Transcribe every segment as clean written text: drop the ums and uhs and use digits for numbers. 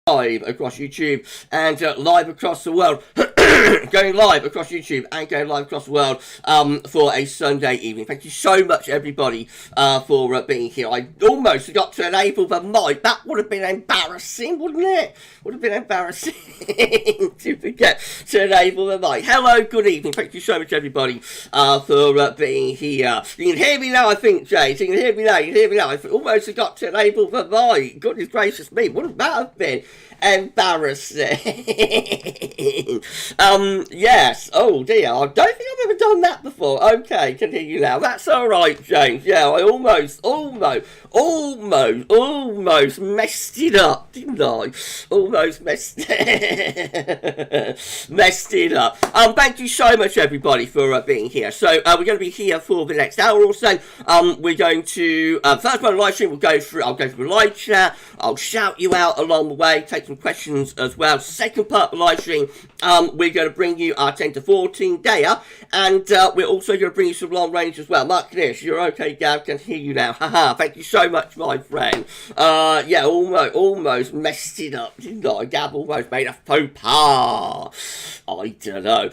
live across YouTube and live across the world. Going live across YouTube and going live across the world for a Sunday evening. Thank you so much, everybody, for being here. I almost forgot to enable the mic. That would have been embarrassing, wouldn't it? Would have been embarrassing to forget to enable the mic. Hello, good evening. Thank you so much, everybody, for being here. You can hear me now, I think, Jay. So you can hear me now. You can hear me now. I almost forgot to enable the mic. Goodness gracious me. Wouldn't that have been embarrassing? Yes. Oh dear. I don't think I've ever done that before. Okay, can hear you now. That's all right, James. Yeah, I almost messed it up, didn't I? Almost messed it up. Thank you so much, everybody, for being here. So we're going to be here for the next hour or so. We're going to first part of the live stream. I'll go through the live chat. I'll shout you out along the way. Take some questions as well. Second part of the live stream, we're going to bring you our 10 to 14 dayer, and we're also going to bring you some long range as well. Mark Nish, you're okay, Gav? Can hear you now. Haha. Thank you so much, my friend. Yeah, almost messed it up, didn't I? Gav almost made a faux pas. I don't know.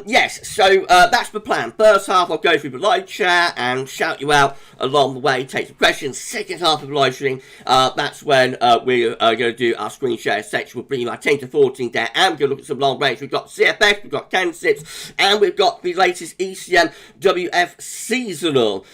Yes. So that's the plan. First half, I'll go through the live chat and shout you out along the way. Take some questions. Second half of the live stream, that's when we're going to do our screen share section. We'll bring you our 10 to 14 day, and we're going to look at some long range. We've got CFS, we've got CANSIPS, and we've got the latest ECMWF seasonal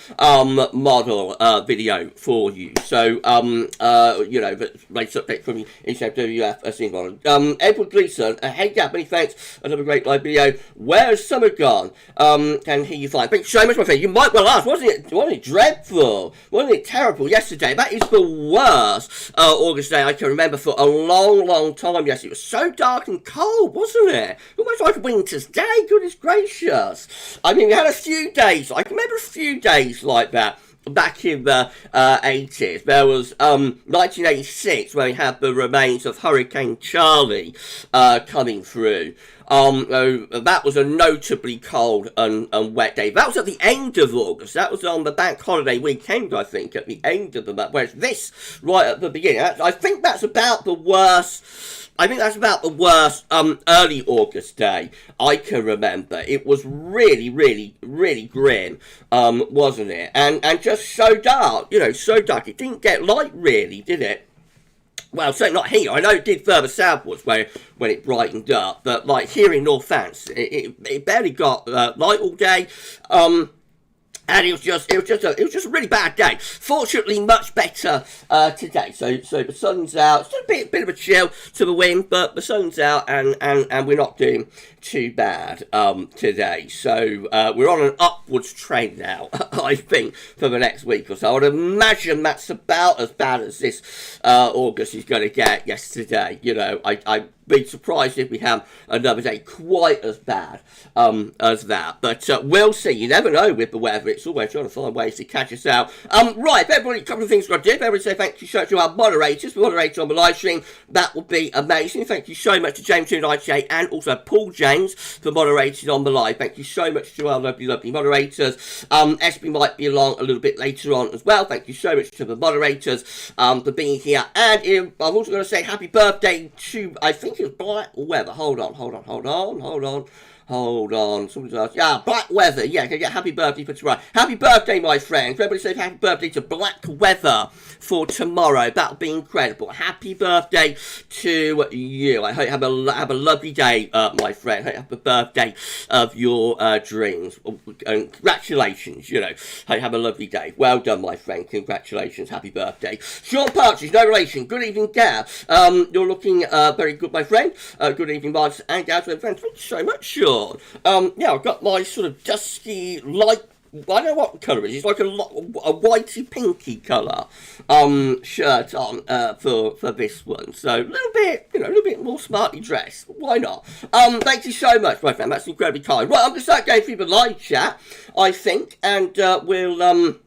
model video for you. So, you know, the latest update from the ECMWF seasonal model. Edward Gleason, hey Gab, many thanks. Another great live video. Where's summer gone? Can hear you fine. Thank you so much, my friend. You might well ask, wasn't it dreadful? Wasn't it terrible yesterday? That is the worst August day I can remember for a long time. Yes, it was so dark and cold, wasn't it? Almost like a winter's day. Goodness gracious. I mean, we had a few days. I can remember a few days like that back in the 80s. There was 1986 where we had the remains of Hurricane Charlie coming through. That was a notably cold and wet day. That was at the end of August. That was on the bank holiday weekend, I think, at the end of the month. Whereas this, right at the beginning, I think that's about the worst. I think that's about the worst early August day I can remember. It was really grim, wasn't it? And just so dark, you know, so dark. It didn't get light, really, did it? Well, certainly not here. I know it did further southwards when it brightened up, but like here in Northants, it barely got light all day. And it was just a really bad day. Fortunately, much better today. So the sun's out. It's a bit of a chill to the wind, but the sun's out, and we're not doing too bad today. So we're on an upwards trend now, I think, for the next week or so. I would imagine that's about as bad as this August is going to get yesterday. You know, I'd be surprised if we have another day quite as bad as that. But we'll see. You never know with the weather. It's always trying to find ways to catch us out. Right, everybody, a couple of things we've got to do. Everybody say thank you so much to our moderators. The moderator on the live stream, that would be amazing. Thank you so much to James 298 and also Paul James for moderating on the live. Thank you so much to our lovely moderators. SB might be along a little bit later on as well. Thank you so much to the moderators for being here. And I'm also going to say happy birthday to, I think it's Black Weather. Hold on. Somebody's asked. Yeah, Black Weather. Yeah, can I get happy birthday for tomorrow? Happy birthday, my friends. Everybody say happy birthday to Black Weather for tomorrow. That'll be incredible. Happy birthday to you. I hope you have a lovely day, my friend. I hope you have the birthday of your dreams. And congratulations, you know. I hope you have a lovely day. Well done, my friend. Congratulations. Happy birthday. Sean Partridge, no relation. Good evening, Gav. You're looking very good, my friend. Good evening, Marcus and GavsWeatherVids. Thank you so much, Sean. Yeah, I've got my sort of dusky, light, I don't know what colour it is. It's like a whitey pinky colour shirt on for this one. So a little bit, you know, a little bit more smartly dressed. Why not? Thank you so much, my friend. That's incredibly kind. Right, I'm going to start going through the live chat, I think, and we'll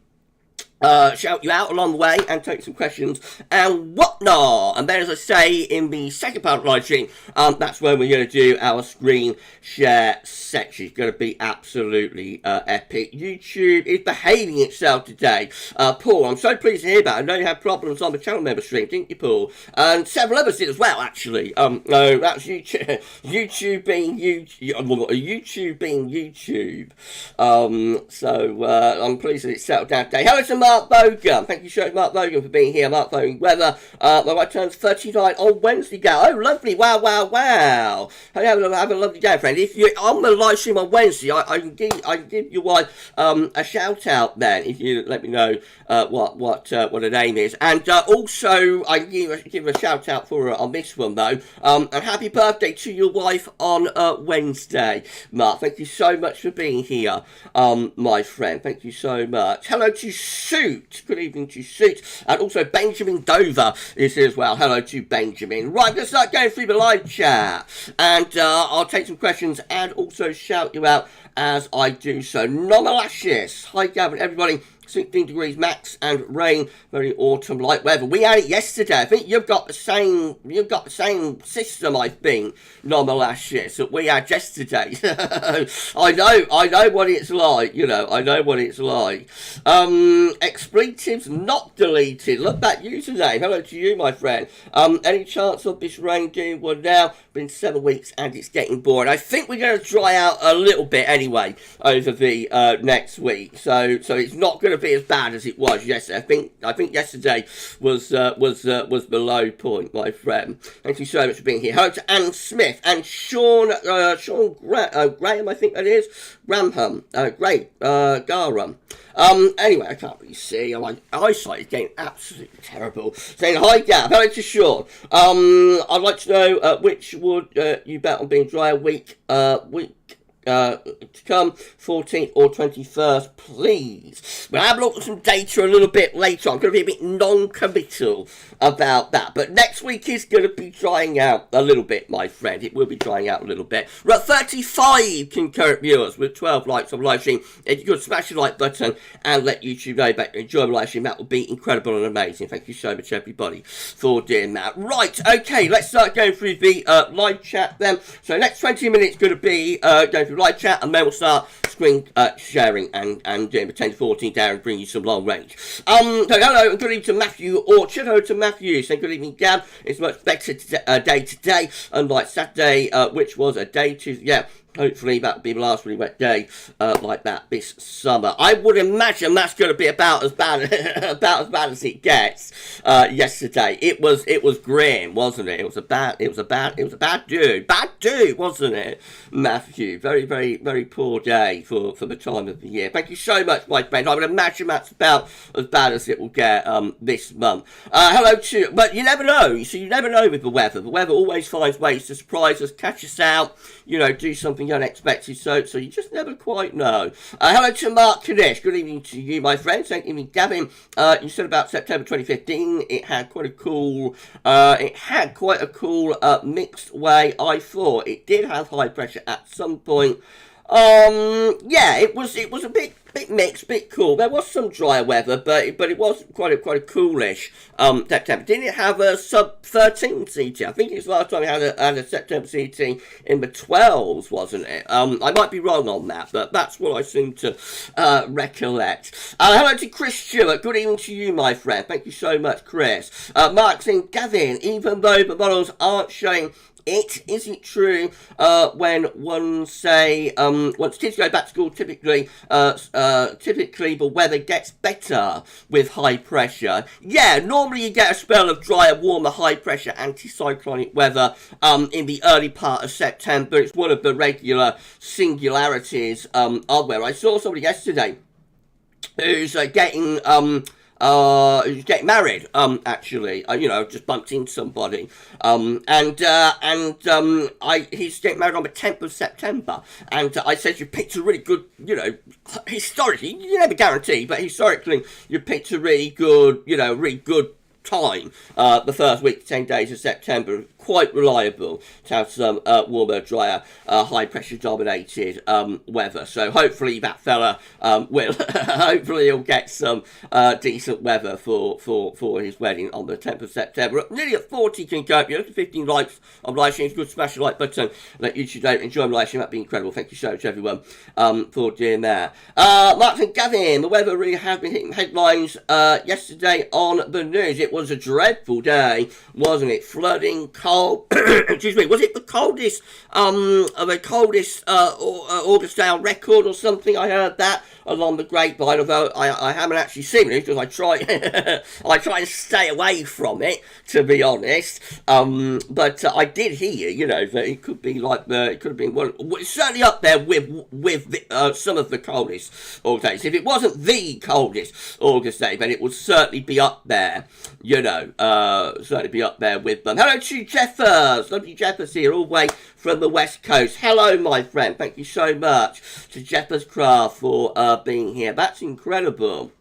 shout you out along the way and take some questions and whatnot. And then, as I say, in the second part of the live stream, that's when we're going to do our screen share section. It's going to be absolutely epic. YouTube is behaving itself today. Paul, I'm so pleased to hear that. I know you had problems on the channel member stream, didn't you, Paul? And several others did as well, actually. No, that's YouTube. YouTube being YouTube. So I'm pleased that it's settled down today. Hello to Mark Bogan. Thank you so much, Mark Bogan, for being here. Mark Bogan Weather. My wife turns 39 on Wednesday, Gal. Oh, lovely. Wow, wow, wow. Have a lovely day, friend. If you're on the live stream on Wednesday, I can give your wife a shout out then, if you let me know what her name is. And also, I can give a shout out for her on this one, though. And happy birthday to your wife on Wednesday, Mark. Thank you so much for being here, my friend. Thank you so much. Hello to Suit. Good evening to Suit. And also Benjamin Dover is here as well. Hello to Benjamin. Right, let's start going through the live chat. And I'll take some questions and also shout you out as I do so. Nomalashis. Hi, Gavin, everybody. 16 degrees max and rain, very autumn-like weather. We had it yesterday. I think you've got the same system, I think, Nomalashis, that we had yesterday. I know what it's like, you know, I know what it's like. Expletives not deleted. Look, that username. Hello to you, my friend. Any chance of this rain doing one now? Been 7 weeks and it's getting boring. I think we're going to dry out a little bit anyway over the next week. So it's not going to be as bad as it was yesterday. I think yesterday was the low point, my friend. Thank you so much for being here. Hello to Anne Smith and Sean Graham, I think that is. Granham, Garum. Anyway, I can't really see. My eyesight is getting absolutely terrible. Saying hi, Gav. Hello to Sean. I'd like to know which would you bet on being dry week to come, 14th or 21st, please. We'll have a look at some data a little bit later. I'm going to be a bit non-committal about that. But next week is going to be drying out a little bit, my friend. It will be drying out a little bit. We're at 35 concurrent viewers with 12 likes on the live stream. If you could smash the like button and let YouTube know that you enjoy the live stream, that would be incredible and amazing. Thank you so much, everybody, for doing that. Right, okay, let's start going through the live chat then. So next 20 minutes going to be going through live chat, and then we'll start screen sharing and doing the 10 to 14 down and bring you some long range. So hello and good evening to Matthew Orchard. Hello to Matthew. Say good evening, Gav. It's a much better day today, unlike Saturday, which was a day to, yeah. Hopefully that will be the last really wet day like that this summer. I would imagine that's going to be about as bad as it gets. Yesterday, it was grim, wasn't it? It was a bad dude, wasn't it, Matthew? Very, very, very poor day for the time of the year. Thank you so much, my friend. I would imagine that's about as bad as it will get this month. Hello to, but you never know. You never know with the weather. The weather always finds ways to surprise us, catch us out. You know, do something unexpected, so you just never quite know. Hello to Mark Kadesh. Good evening to you, my friend. Thank you, Gavin. You said about September 2015. It had quite a cool. Mixed way. I thought it did have high pressure at some point. Yeah, it was a bit mixed, bit cool. There was some dry weather, but it was quite a coolish September. Didn't it have a sub 13 CT? I think it's the last time it had a September CT in the 12s, wasn't it? I might be wrong on that, but that's what I seem to recollect. Hello to Chris Stewart. Good evening to you, my friend. Thank you so much, Chris. Mark saying, Gavin, even though the models aren't showing is it true when once kids go back to school, typically the weather gets better with high pressure? Yeah, normally you get a spell of drier, warmer, high pressure anticyclonic weather in the early part of September. It's one of the regular singularities of where I saw somebody yesterday who's getting married, actually. Just bumped into somebody. He's getting married on the 10th of September. And I said, you picked a really good, historically, you never guarantee, but historically, you picked a really good time, the first week to 10 days of September, quite reliable to have some warmer, drier, high-pressure dominated weather. So hopefully that fella will, hopefully he'll get some decent weather for his wedding on the 10th of September. Nearly at 40 can go. You know, 15 likes on live streams. Good, smash the like button. Let YouTube know. Enjoy my live stream. That'd be incredible. Thank you so much, everyone, for doing that. Mark and Gavin, the weather really has been hitting headlines yesterday on the news. It was a dreadful day, wasn't it? Flooding, cold. Excuse me. Was it the coldest August day on record or something? I heard that along the grapevine, although I haven't actually seen it because I try I try and stay away from it, to be honest. But I did hear, you know, that it could be like it could have been one, certainly up there with some of the coldest August days. If it wasn't the coldest August day, then it would certainly be up there, you know, certainly be up there with them. Hello to Jeffers, lovely Jeffers here, all the way from the West Coast. Hello, my friend. Thank you so much to Jeffers Craft for being here. That's incredible.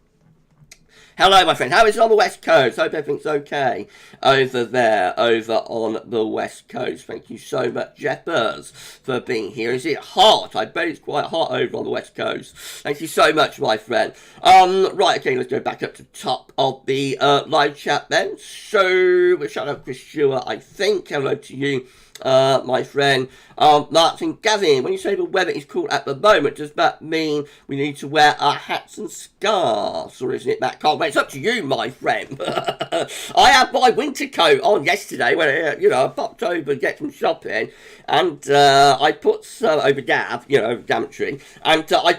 Hello, my friend. How is it on the West Coast? Hope everything's okay over there, over on the West Coast. Thank you so much, Jeffers, for being here. Is it hot? I bet it's quite hot over on the West Coast. Thank you so much, my friend. Right, okay, let's go back up to the top of the live chat then. So, we'll shout out Chris Stewart, I think. Hello to you, my friend. Martin Gavin, when you say the weather is cool at the moment, does that mean we need to wear our hats and scarves, or isn't it that cold? Well, it's up to you, my friend. I had my winter coat on yesterday when, you know, I popped over to get some shopping, and I put some over Gav, you know, Daventry, and I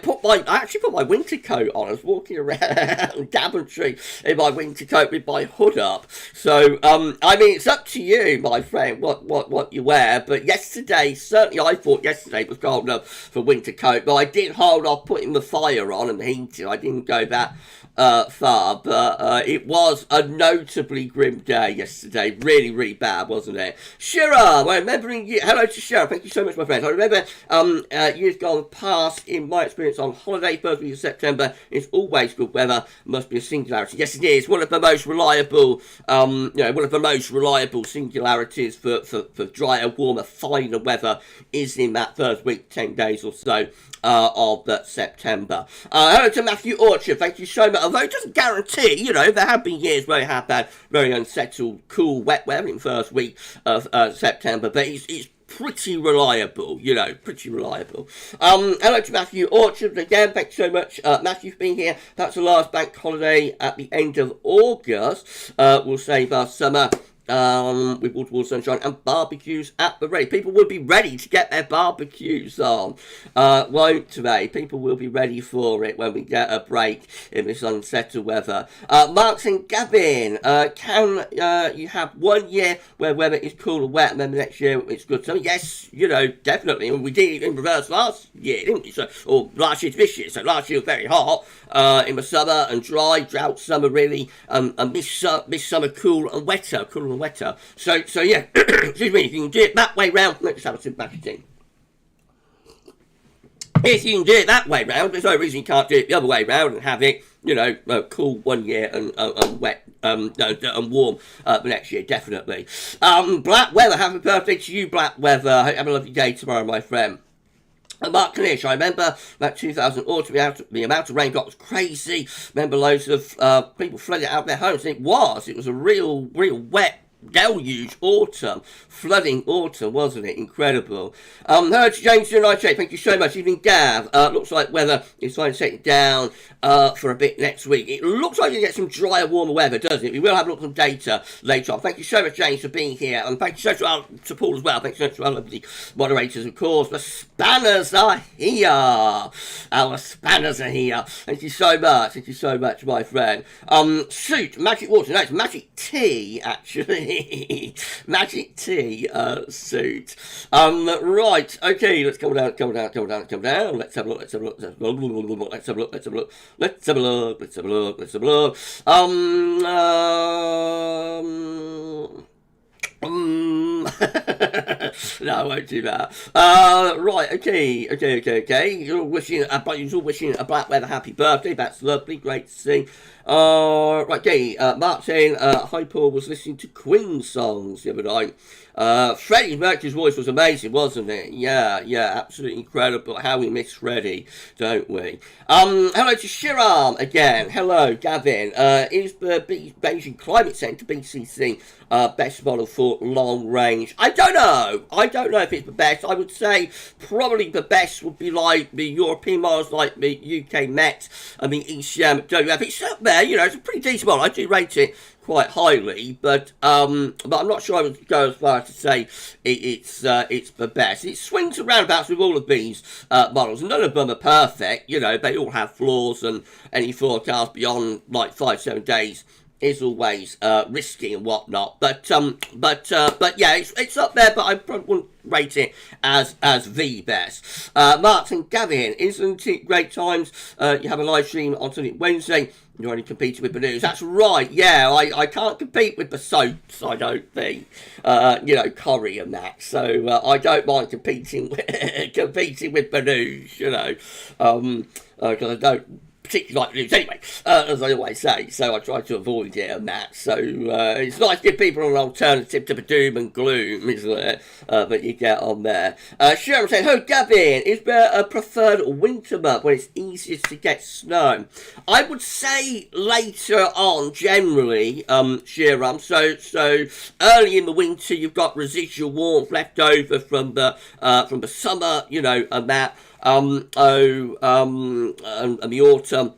actually put my winter coat on. I was walking around Daventry in my winter coat with my hood up. So, I mean, it's up to you, my friend, what you wear. But yesterday, certainly I thought yesterday was cold enough for winter coat, but I did hold off putting the fire on and the heating. I didn't go that far, but it was a notably grim day yesterday. Really, really bad, wasn't it? Shira, well, remembering you. Hello to Shira. Thank you so much, my friend. I remember years gone past, in my experience on holiday, first week of September, it's always good weather. Must be a singularity. Yes, it is. One of the most reliable, you know, one of the most reliable singularities for drier, warmer, finer weather is in that first week, 10 days or so of September. Hello to Matthew Orchard. Thank you so much. Although it doesn't guarantee, you know, there have been years where we have had very unsettled, cool, wet weather in the first week of September, but it's pretty reliable, you know, pretty reliable. Hello to Matthew Orchard again. Thanks so much, Matthew, for being here. That's the last bank holiday at the end of August. We'll save our summer with waterfall sunshine and barbecues at the ready. People will be ready to get their barbecues on, won't they? People will be ready for it when we get a break in this unsettled weather. Marks and Gavin, can you have 1 year where weather is cool and wet and then the next year it's good summer? Yes, you know, definitely. And we did it in reverse last year, didn't we? So, or last year to this year. So last year was very hot in the summer and dry, drought summer really, and this summer cool and wetter. So yeah, excuse me, if you can do it that way round, let's have a sip back again. If you can do it that way round, there's no reason you can't do it the other way round and have it, you know, cool 1 year and wet and warm the next year, definitely. Black Weather, happy birthday to you, Black Weather. Have a lovely day tomorrow, my friend. Mark Knish, I remember that 2000 autumn, the amount of rain got was crazy. Remember loads of people flooded out of their homes. It was a real wet deluge autumn, flooding autumn, wasn't it? Incredible. Hello to James United, thank you so much. Evening, Gav. Looks like weather is going to take it down for a bit next week. It looks like you get some drier, warmer weather, doesn't it? We will have a look at some data later on. Thank you so much, James, for being here, and thank you so much to Paul as well. Thank you so much to our lovely moderators, of course. The spanners are here. Our spanners are here. Thank you so much, my friend. Suit, Magic Water, no, it's Magic Tea, actually. Magic Tea suit. Right, okay, let's come down. Let's have a look. No, I won't do that. Right, okay. You're all wishing a black weather happy birthday. That's lovely, great to see. Right, okay. Mark saying, hi Paul, was listening to Queen songs the other night. Freddie Mercury's voice was amazing, wasn't it? Yeah, absolutely incredible. How we miss Freddie, don't we? Hello to Shiram again. Hello, Gavin. Is the Beijing Climate Centre, BCC, best model for long range? I don't know if it's the best. I would say probably the best would be like the European models, like the UK Met and the ECMWF. It's up there, it's a pretty decent model. I do rate it quite highly, but I'm not sure I would go as far as to say it's the best. It swings around about with all of these models. None of them are perfect, they all have flaws, and any forecast beyond like 5-7 days is always risky and whatnot. But yeah, it's up there, but I probably wouldn't rate it as the best. Mark and Gavin, isn't it great times? You have a live stream on Wednesday. You're only competing with the news. That's right, yeah. I can't compete with the soaps, I don't think. Corrie and that. So I don't mind competing with the news, because I don't particularly like the news anyway, as I always say, so I try to avoid it and that. So it's nice to give people an alternative to the doom and gloom, isn't it, that you get on there. Sharon saying, "Oh, Gavin, is there a preferred winter month when it's easiest to get snow?" I would say later on, generally, Sharon. So early in the winter, you've got residual warmth left over from the summer, and that. And the autumn.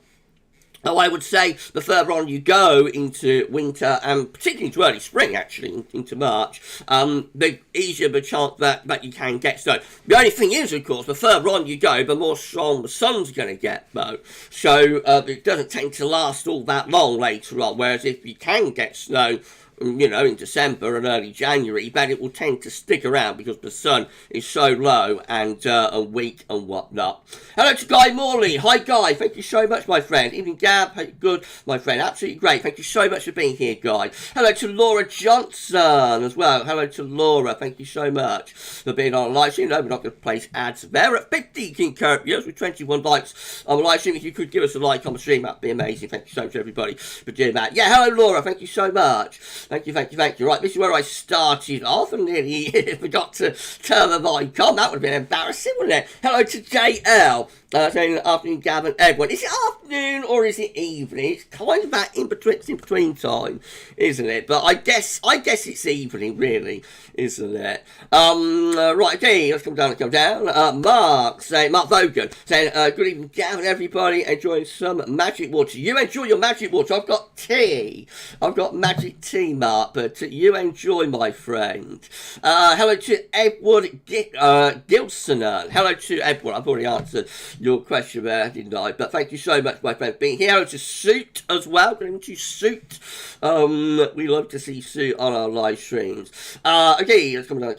I would say the further on you go into winter, and particularly into early spring, actually, into March, the easier the chance that you can get snow. The only thing is, of course, the further on you go, the more strong the sun's going to get, though. So it doesn't tend to last all that long later on, whereas if you can get snow, in December and early January, then it will tend to stick around because the sun is so low and weak and whatnot. Hello to Guy Morley. Hi, Guy. Thank you so much, my friend. Evening, Gab. Hope you're good, my friend. Absolutely great. Thank you so much for being here, Guy. Hello to Laura Johnson as well. Hello to Laura. Thank you so much for being on a live stream. No, we're not going to place ads there. At 50 concurrent with 21 likes on the live stream. If you could give us a like on the stream, that'd be amazing. Thank you so much, everybody, for doing that. Yeah, hello, Laura. Thank you so much. Thank you. Right, this is where I started off and nearly forgot to turn the mic on. That would have been embarrassing, wouldn't it? Hello to JL. Saying afternoon, Gavin, everyone. Is it afternoon or is it evening? It's kind of that in between time, isn't it? But I guess it's evening, really, isn't it? Right, okay, let's come down. Mark Vogan saying, good evening, Gavin, everybody. Enjoying some magic water. You enjoy your magic water. I've got tea. I've got magic tea, Mark, but you enjoy, my friend. Hello to Edward Gilson. Hello to Edward. I've already answered your question there, didn't I? But thank you so much, my friend, for being here. Hello to Suit as well. Going to Suit. We love to see Suit on our live streams. Okay, let's come down.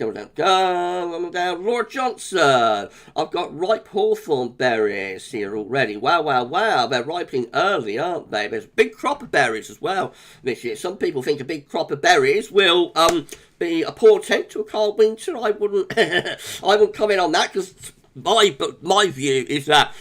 Laura Johnson. I've got ripe hawthorn berries here already. Wow. They're ripening early, aren't they? There's a big crop of berries as well this year. Some people think a big crop of berries will be a portent to a cold winter. I wouldn't comment on that because my view is that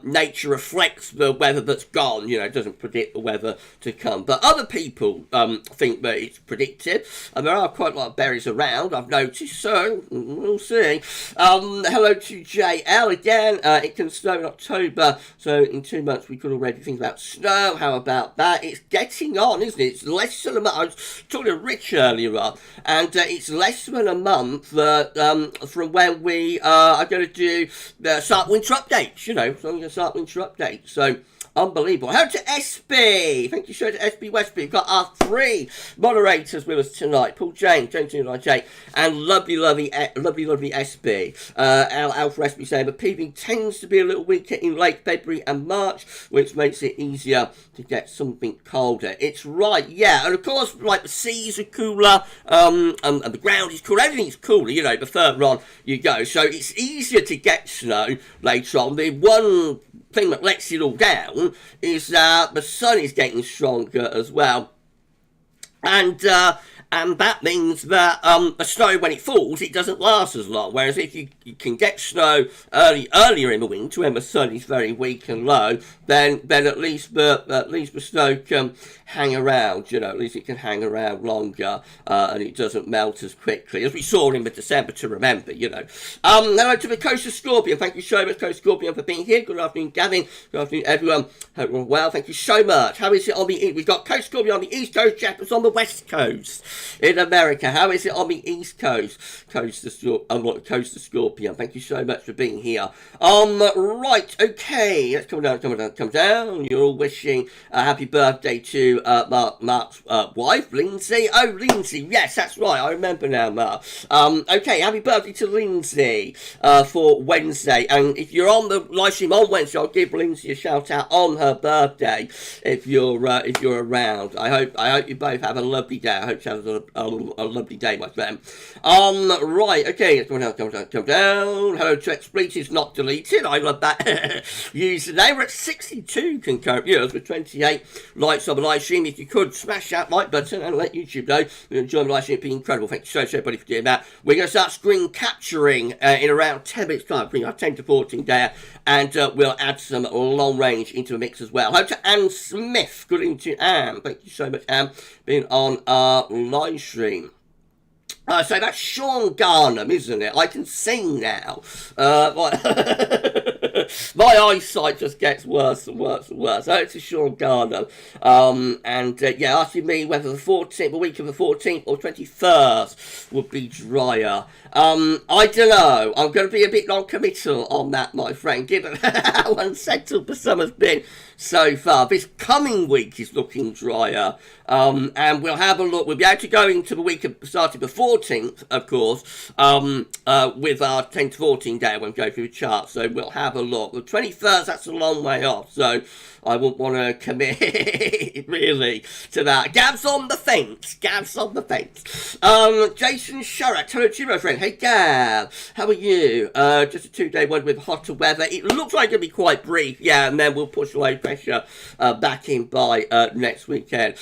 nature reflects the weather that's gone. It doesn't predict the weather to come. But other people think that it's predicted, and there are quite a lot of berries around, I've noticed. So we'll see. Hello to JL again. It can snow in October, so in 2 months we could already think about snow. How about that? It's getting on, isn't it? It's less than a month. I was talking to Rich earlier on, and it's less than a month from when we are going to do the start winter updates, so I'm going to start winter updates. So unbelievable. Hello to SB. Thank you so much to SB Westby. We've got our 3 moderators with us tonight. Paul James and lovely SB. Alpha SB saying, but PV tends to be a little weaker in late February and March, which makes it easier to get something colder. It's right, yeah. And of course, the seas are cooler, and the ground is cooler. Everything's cooler, the further on you go. So it's easier to get snow later on. The one thing that lets it all down is the sun is getting stronger as well, and and that means that the snow, when it falls, it doesn't last as long. Whereas if you can get snow earlier in the winter when the sun is very weak and low, then at least the snow can hang around. You know, at least it can hang around longer, and it doesn't melt as quickly as we saw in the December to remember. You know. Hello to the Coast of Scorpion. Thank you so much, Coast Scorpion, for being here. Good afternoon, Gavin. Good afternoon, everyone. Hope you're well. Thank you so much. How is it on the we've got Coast Scorpion on the East Coast, Japan's on the West Coast in America. How is it on the East Coast? Coast of Scorpion. Thank you so much for being here. Right, okay. Let's come down. You're all wishing a happy birthday to Mark's wife, Lindsay. Oh, Lindsay. Yes, that's right. I remember now, Mark. Okay, happy birthday to Lindsay for Wednesday. And if you're on the live stream on Wednesday, I'll give Lindsay a shout out on her birthday if you're around. I hope you both have a lovely day. I hope you have a lovely day, my friend. Right, okay, let's come down. Hello to Expletives Not Deleted. I love that username. We're at 62 concurrent viewers with 28 likes on the live stream. If you could smash that like button and let YouTube know you enjoy the live stream, it'd be incredible. Thank you so much, everybody, for doing that. We're going to start screen capturing in around 10 minutes time, bring our 10 to 14 there, and we'll add some long range into the mix as well. Hello to Anne Smith. Good evening to Anne. Thank you so much, Anne, being on our live stream. So that's Sean Garnham, isn't it? I can sing now. My eyesight just gets worse and worse and worse. So it's Sean Garnham. Yeah, asking me whether the week of the 14th or 21st would be drier. I don't know. I'm going to be a bit non-committal on that, my friend, given how unsettled the summer's been so far. This coming week is looking drier. And we'll have a look. We'll be able to go into the week of starting the 14th, of course, with our 10 to 14 day when we go through the chart. So we'll have a look. The 21st, that's a long way off. So I wouldn't want to commit, really, to that. Gav's on the fence. Gav's on the fence. Jason Sharrat, hello to you, my friend. Hey, Gav. How are you? Just a 2-day one with hotter weather. It looks like it'll be quite brief. Yeah, and then we'll push away pressure back in by next weekend.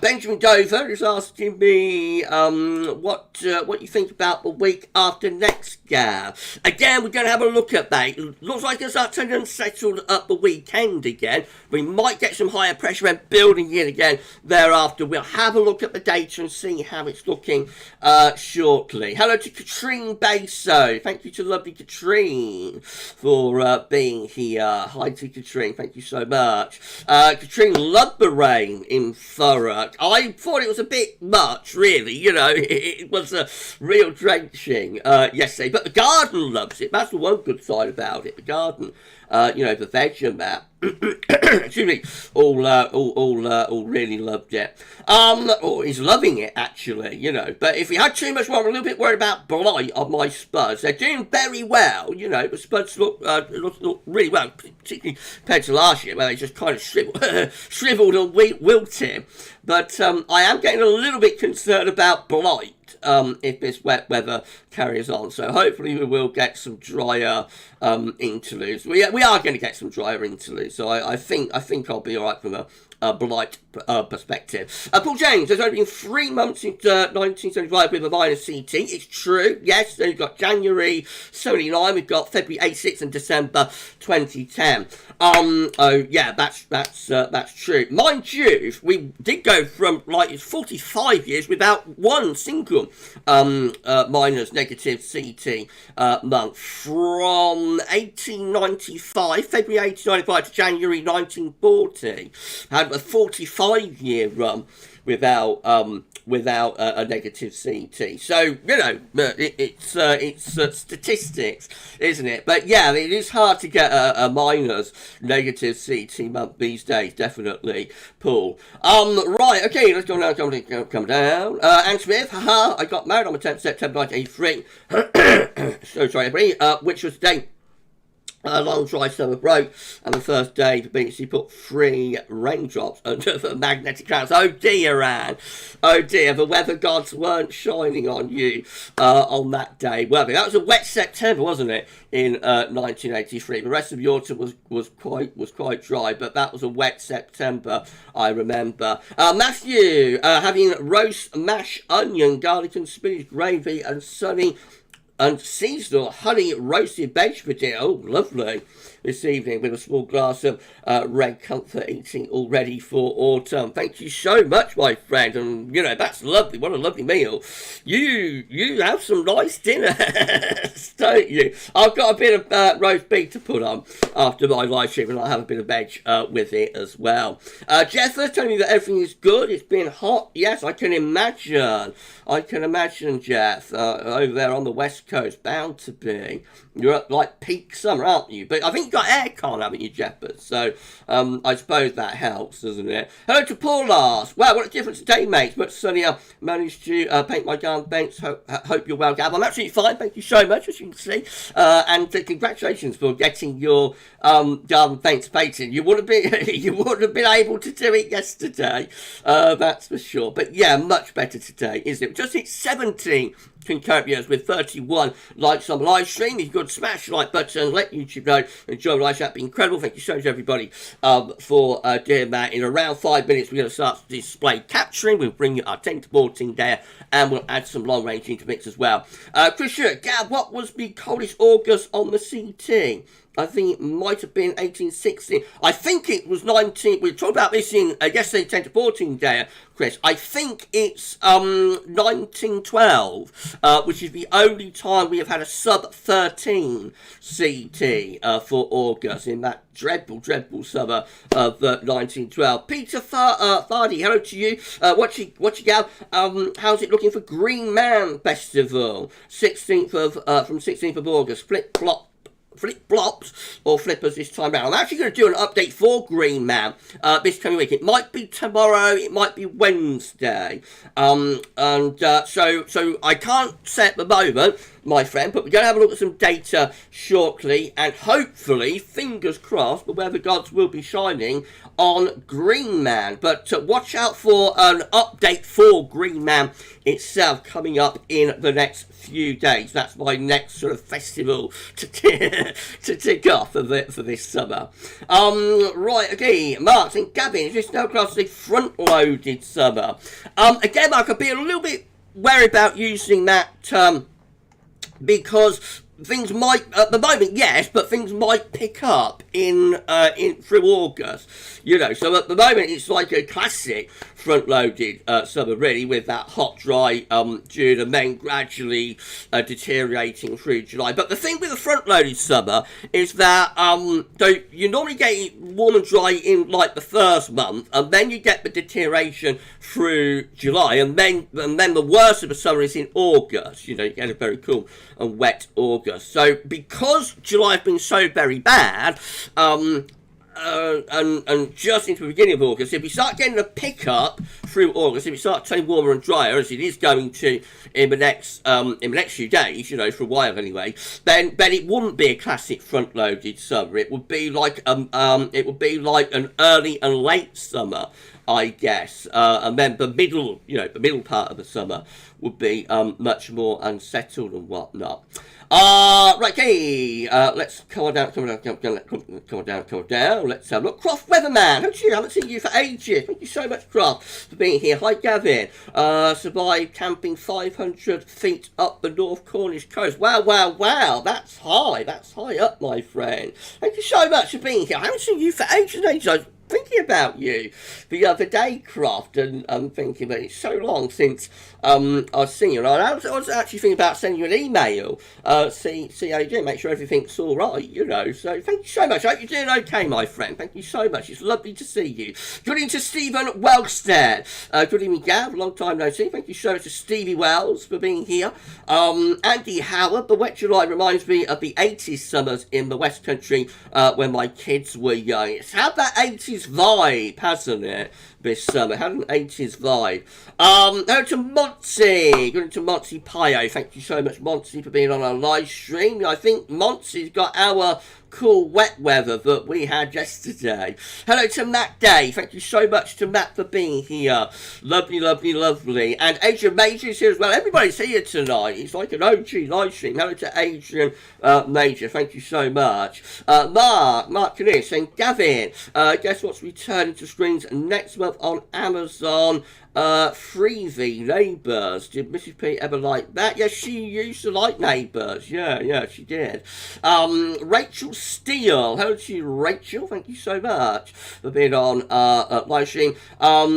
Benjamin Dover is asking me what you think about the week after next, Gav. Again, we're going to have a look at that. It looks like it's turning unsettled up the weekend again. We might get some higher pressure and building in again thereafter. We'll have a look at the data and see how it's looking shortly. Hello to Katrine Baso. Thank you to lovely Katrine for being here. Hi to Katrine. Thank you so much. Katrine loved the rain in Thurrock. I thought it was a bit much, really. You know, it was a real drenching yesterday. But the garden loves it. That's the one good side about it. The garden, the veg and that. Excuse me, all really loved it. Or is loving it, actually, But if we had too much more, I'm a little bit worried about blight on my spuds. They're doing very well, The spuds look really well, particularly compared to last year, where they just kind of shriveled and wilted. But I am getting a little bit concerned about blight. If this wet weather carries on. So hopefully we will get some drier interludes. We are going to get some drier interludes. So I think I'll be alright from a blight perspective. Paul James, there's only been 3 months since 1975 with a minus CT. It's true, yes. Then we've got January 79, we've got February 86 and December 2010. Yeah, that's true. Mind you, we did go from it's 45 years without one single minus negative CT month from 1895, February 1895 to January 1940. Had a 45-year run without a negative CT. So it's statistics, isn't it? But yeah, it is hard to get a minus negative CT month these days, definitely, Paul. Right, okay, let's go now. Come down. Anne Smith, haha, I got married on the 10th September 1983. So sorry, everybody. Which was the day Long dry summer broke, and the first day for BBC put 3 raindrops under the magnetic clouds. Oh dear, Anne. Oh dear, the weather gods weren't shining on you on that day, were they? That was a wet September, wasn't it, in 1983? The rest of the autumn was quite dry, but that was a wet September, I remember. Matthew, having roast mash, onion, garlic and spinach gravy and sunny and seasonal honey roasted veg for dinner. Oh, lovely. This evening with a small glass of red comfort eating all ready for autumn. Thank you so much, my friend. And, you know, that's lovely. What a lovely meal. You have some nice dinners, don't you? I've got a bit of roast beef to put on after my live stream, and I'll have a bit of veg with it as well. Jeff is telling me that everything is good. It's been hot. Yes, I can imagine. I can imagine, Jeff, over there on the West Coast, bound to be. You're at, like, peak summer, aren't you? But I think you've got aircon, haven't you, Jeppers? So I suppose that helps, doesn't it? Hello to Paul Lars. Wow, what a difference today, mate. Much sunnier. Managed to paint my garden fence. Hope you're well, Gav. I'm absolutely fine. Thank you so much, as you can see. And congratulations for getting your garden fence painted. You would have been able to do it yesterday. That's for sure. But yeah, much better today, isn't it? Just hit 17 concurrent viewers with 31 likes on the live stream. If you could smash the like button and let YouTube know, enjoy the live chat, be incredible. Thank you so much, everybody, for doing that. In around 5 minutes, we're going to start display capturing. We'll bring you our 10 to 14 there, and we'll add some long range intermix as well. Chris Stewart, Gab, what was the coldest August on the CT? I think it might have been 1816. I think it was 19. We talked about this in yesterday, 10 to 14 day, Chris. I think it's 1912, which is the only time we have had a sub 13 CT for August in that dreadful summer of 1912. Peter Fardy, hello to you. What you got? How's it looking for Green Man Festival? 16th of from 16th of August. Flip-flops or flippers this time around. I'm actually going to do an update for Green Man this coming week. It might be tomorrow, it might be Wednesday. So I can't say at the moment, my friend, but we're going to have a look at some data shortly, and hopefully, fingers crossed, the weather gods will be shining on Green Man. But watch out for an update for Green Man itself coming up in the next few days. That's my next sort of festival to tick off for this summer. Right, okay, Mark and Gavin, is this now classed as a front-loaded summer? Again, I could be a little bit worried about using that term, because things might, at the moment, yes, but things might pick up in through August, you know. So at the moment, it's like a classic front-loaded summer, really, with that hot, dry June, and then gradually deteriorating through July. But the thing with the front-loaded summer is that you normally get it warm and dry in like the first month, and then you get the deterioration through July, and then the worst of the summer is in August. You know, you get a very cool and wet August. So because July has been so very bad, and just into the beginning of August, if we start getting a pickup through August, if it starts turning warmer and drier, as it is going to in the next few days, you know, for a while anyway, then it wouldn't be a classic front-loaded summer. It would be like an early and late summer, I guess, and then the middle part of the summer would be much more unsettled and whatnot. Right, okay, let's come on down. Let's have a look. Croft Weatherman, how are you? I haven't seen you for ages. Thank you so much, Croft, for being here. Hi, Gavin. Survived camping 500 feet up the North Cornish coast. Wow. That's high up, my friend. Thank you so much for being here. I haven't seen you for ages. I was thinking about you the other day, Croft, and I'm thinking that it's so long since I was seeing you. And I was actually thinking about sending you an email, see how you do, make sure everything's all right, you know. So thank you so much. I hope you're doing okay, my friend. Thank you so much. It's lovely to see you. Good evening to Stephen Wellstead. Good evening, Gav. Long time no see. Thank you so much to Stevie Wells for being here. Andy Howard. The wet July reminds me of the 80s summers in the West Country when my kids were young. It's had that 80s vibe, hasn't it, this summer? Had an 80s vibe. Hello to Monty. Good to Monty Pio. Thank you so much, Monty, for being on our live stream. I think Monty's got our cool wet weather that we had yesterday. Hello to Matt Day. Thank you so much to Matt for being here. Lovely, lovely, lovely. And Adrian Major is here as well. Everybody's here tonight. It's like an OG live stream. Hello to Adrian Major. Thank you so much. Mark Canice saying, Gavin, guess what's returning to screens next month on Amazon? Freevee, Neighbours. Did Mrs. P ever like that? Yes, she used to like Neighbours. Yeah, she did. Rachel Steele. Hello to you, Rachel. Thank you so much for being on live stream.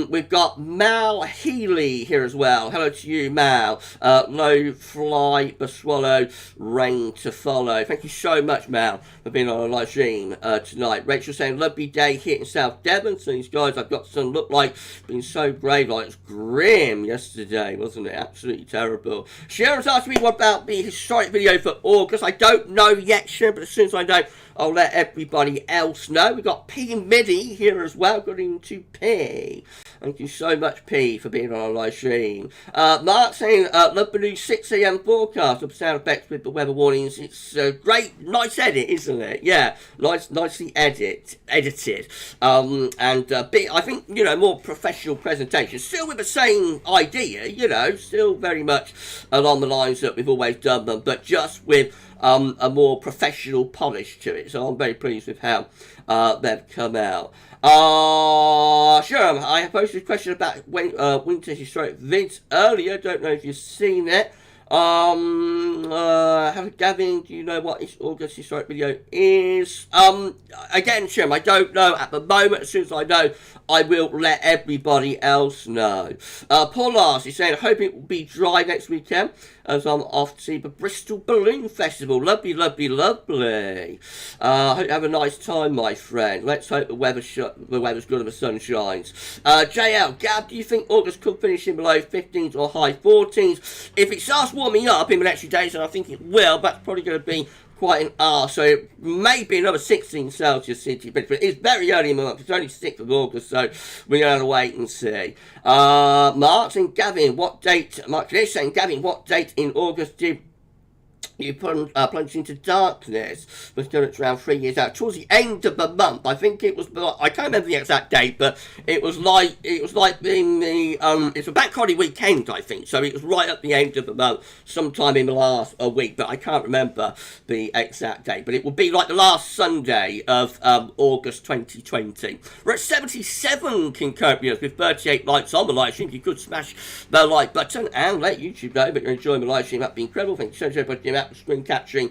We've got Mal Healy here as well. Hello to you, Mal. Low fly, but swallow, rain to follow. Thank you so much, Mal, for being on a live stream tonight. Rachel saying, lovely day here in South Devon. So these guys I've got some look like been so grey, like it's grim yesterday, wasn't it? Absolutely terrible. Sharon's asked me what about the historic video for August. I don't know yet, Sharon, but as soon as I know, I'll let everybody else know. We've got P Midi here as well. Good evening to P. Thank you so much, P, for being on our live stream. Mark saying, love the new 6 a.m. forecast of sound effects with the weather warnings. It's a great, nice edit, isn't it? Yeah, nicely edited. I think, you know, more professional presentation. Still with the same idea, you know, still very much along the lines that we've always done them, but just with a more professional polish to it. So I'm very pleased with how they've come out. Sure, I posted a question about winter historic vids earlier. Don't know if you've seen it. Gavin, do you know what this August historic video is? Again, Shem, I don't know at the moment. As soon as I know, I will let everybody else know. Paul Lars is saying, I hope it will be dry next weekend as I'm off to see the Bristol Balloon Festival. Lovely, lovely, lovely. I hope you have a nice time, my friend. Let's hope the weather's good and the sun shines. JL, Gav, do you think August could finish in below 15s or high 14s? If it starts warming up in the next few days, and I think it will, that's probably going to be quite an R, so it may be another 16 Celsius city, but it's very early in the month. It's only 6th of August, so we're going to wait and see. Mark saying, Gavin, what date? Mark is saying, Gavin, what date in August did you plunged into darkness? Was done at around 3 years out, towards the end of the month. I think it was. I can't remember the exact date, but it was like in the it's a bank holiday weekend, I think. So it was right at the end of the month, sometime in the last week, but I can't remember the exact date. But it will be like the last Sunday of August 2020. We're at 77 concurrent viewers with 38 likes on the live stream. You could smash the like button and let YouTube know that you're enjoying the live stream. That'd be incredible. Thank you so much, everybody. Screen capturing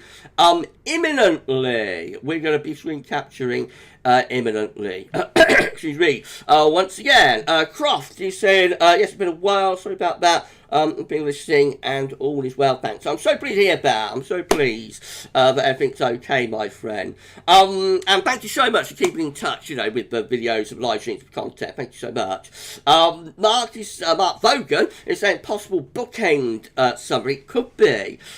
imminently. We're going to be screen capturing imminently. Excuse me. Once again, Croft, he said, yes, it's been a while. Sorry about that. Been listening and all is well, thanks. I'm so pleased to hear that. I'm so pleased that everything's okay, my friend. And thank you so much for keeping in touch, you know, with the videos and live streams of content. Thank you so much. Mark Vogan is saying possible bookend summary.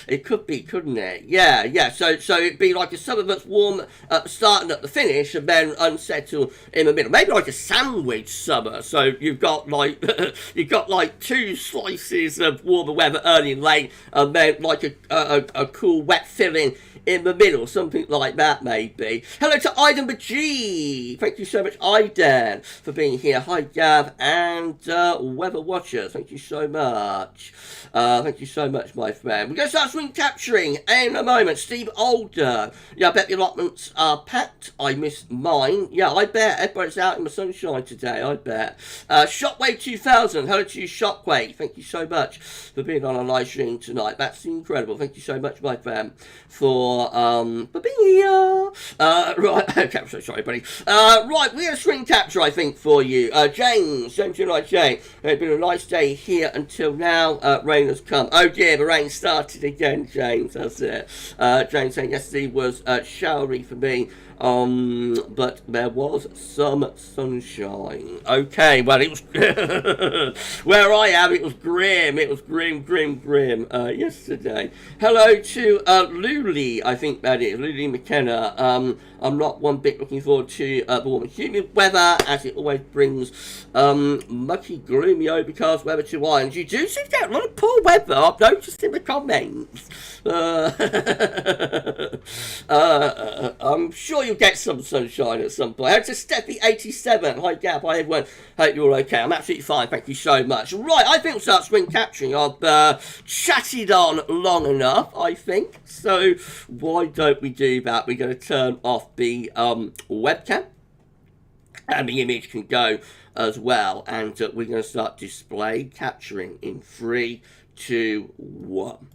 It could be, couldn't it? Yeah. So it'd be like a summer that's warm at the start and at the finish, and then unsettled in the middle. Maybe like a sandwich summer. So you've got like two slices of warmer weather early and late, and then like a cool wet filling in the middle, something like that maybe. Hello to Aidan McGee. Thank you so much, Aidan, for being here. Hi, Gav and Weather Watchers. Thank you so much. Thank you so much, my friend. We're going to start screen capturing in a moment. Steve Older. Yeah, I bet the allotments are packed. I missed mine. Yeah, I bet. Everybody's out in the sunshine today, I bet. Shockwave 2000. Hello to you, Shockwave. Thank you so much for being on our live stream tonight. That's incredible. Thank you so much, my friend, for being here. Right, okay, I'm so sorry, buddy. Right, we're going to screen capture, I think, for you. James, you like Jane. It's been a nice day here until now. Rain has come. Oh dear, the rain started again, James. That's it. James saying yesterday was showery for me. But there was some sunshine. Okay, well, it was where I am. It was grim. It was grim yesterday. Hello to Luli, I think that is Luli McKenna. I'm not one bit looking forward to the warm and humid weather, as it always brings mucky, gloomy, overcast weather to Ireland. You do seem to get a lot of poor weather. I've noticed in the comments. I'm sure you'll get some sunshine at some point. Hello to Steffi87. Hi, Gav. Hi, everyone. Hope you're okay. I'm absolutely fine. Thank you so much. Right, I think we'll start screen capturing. I've chatted on long enough, I think. So why don't we do that? We're going to turn off the webcam, and the image can go as well. And we're going to start display capturing in 3, 2, 1.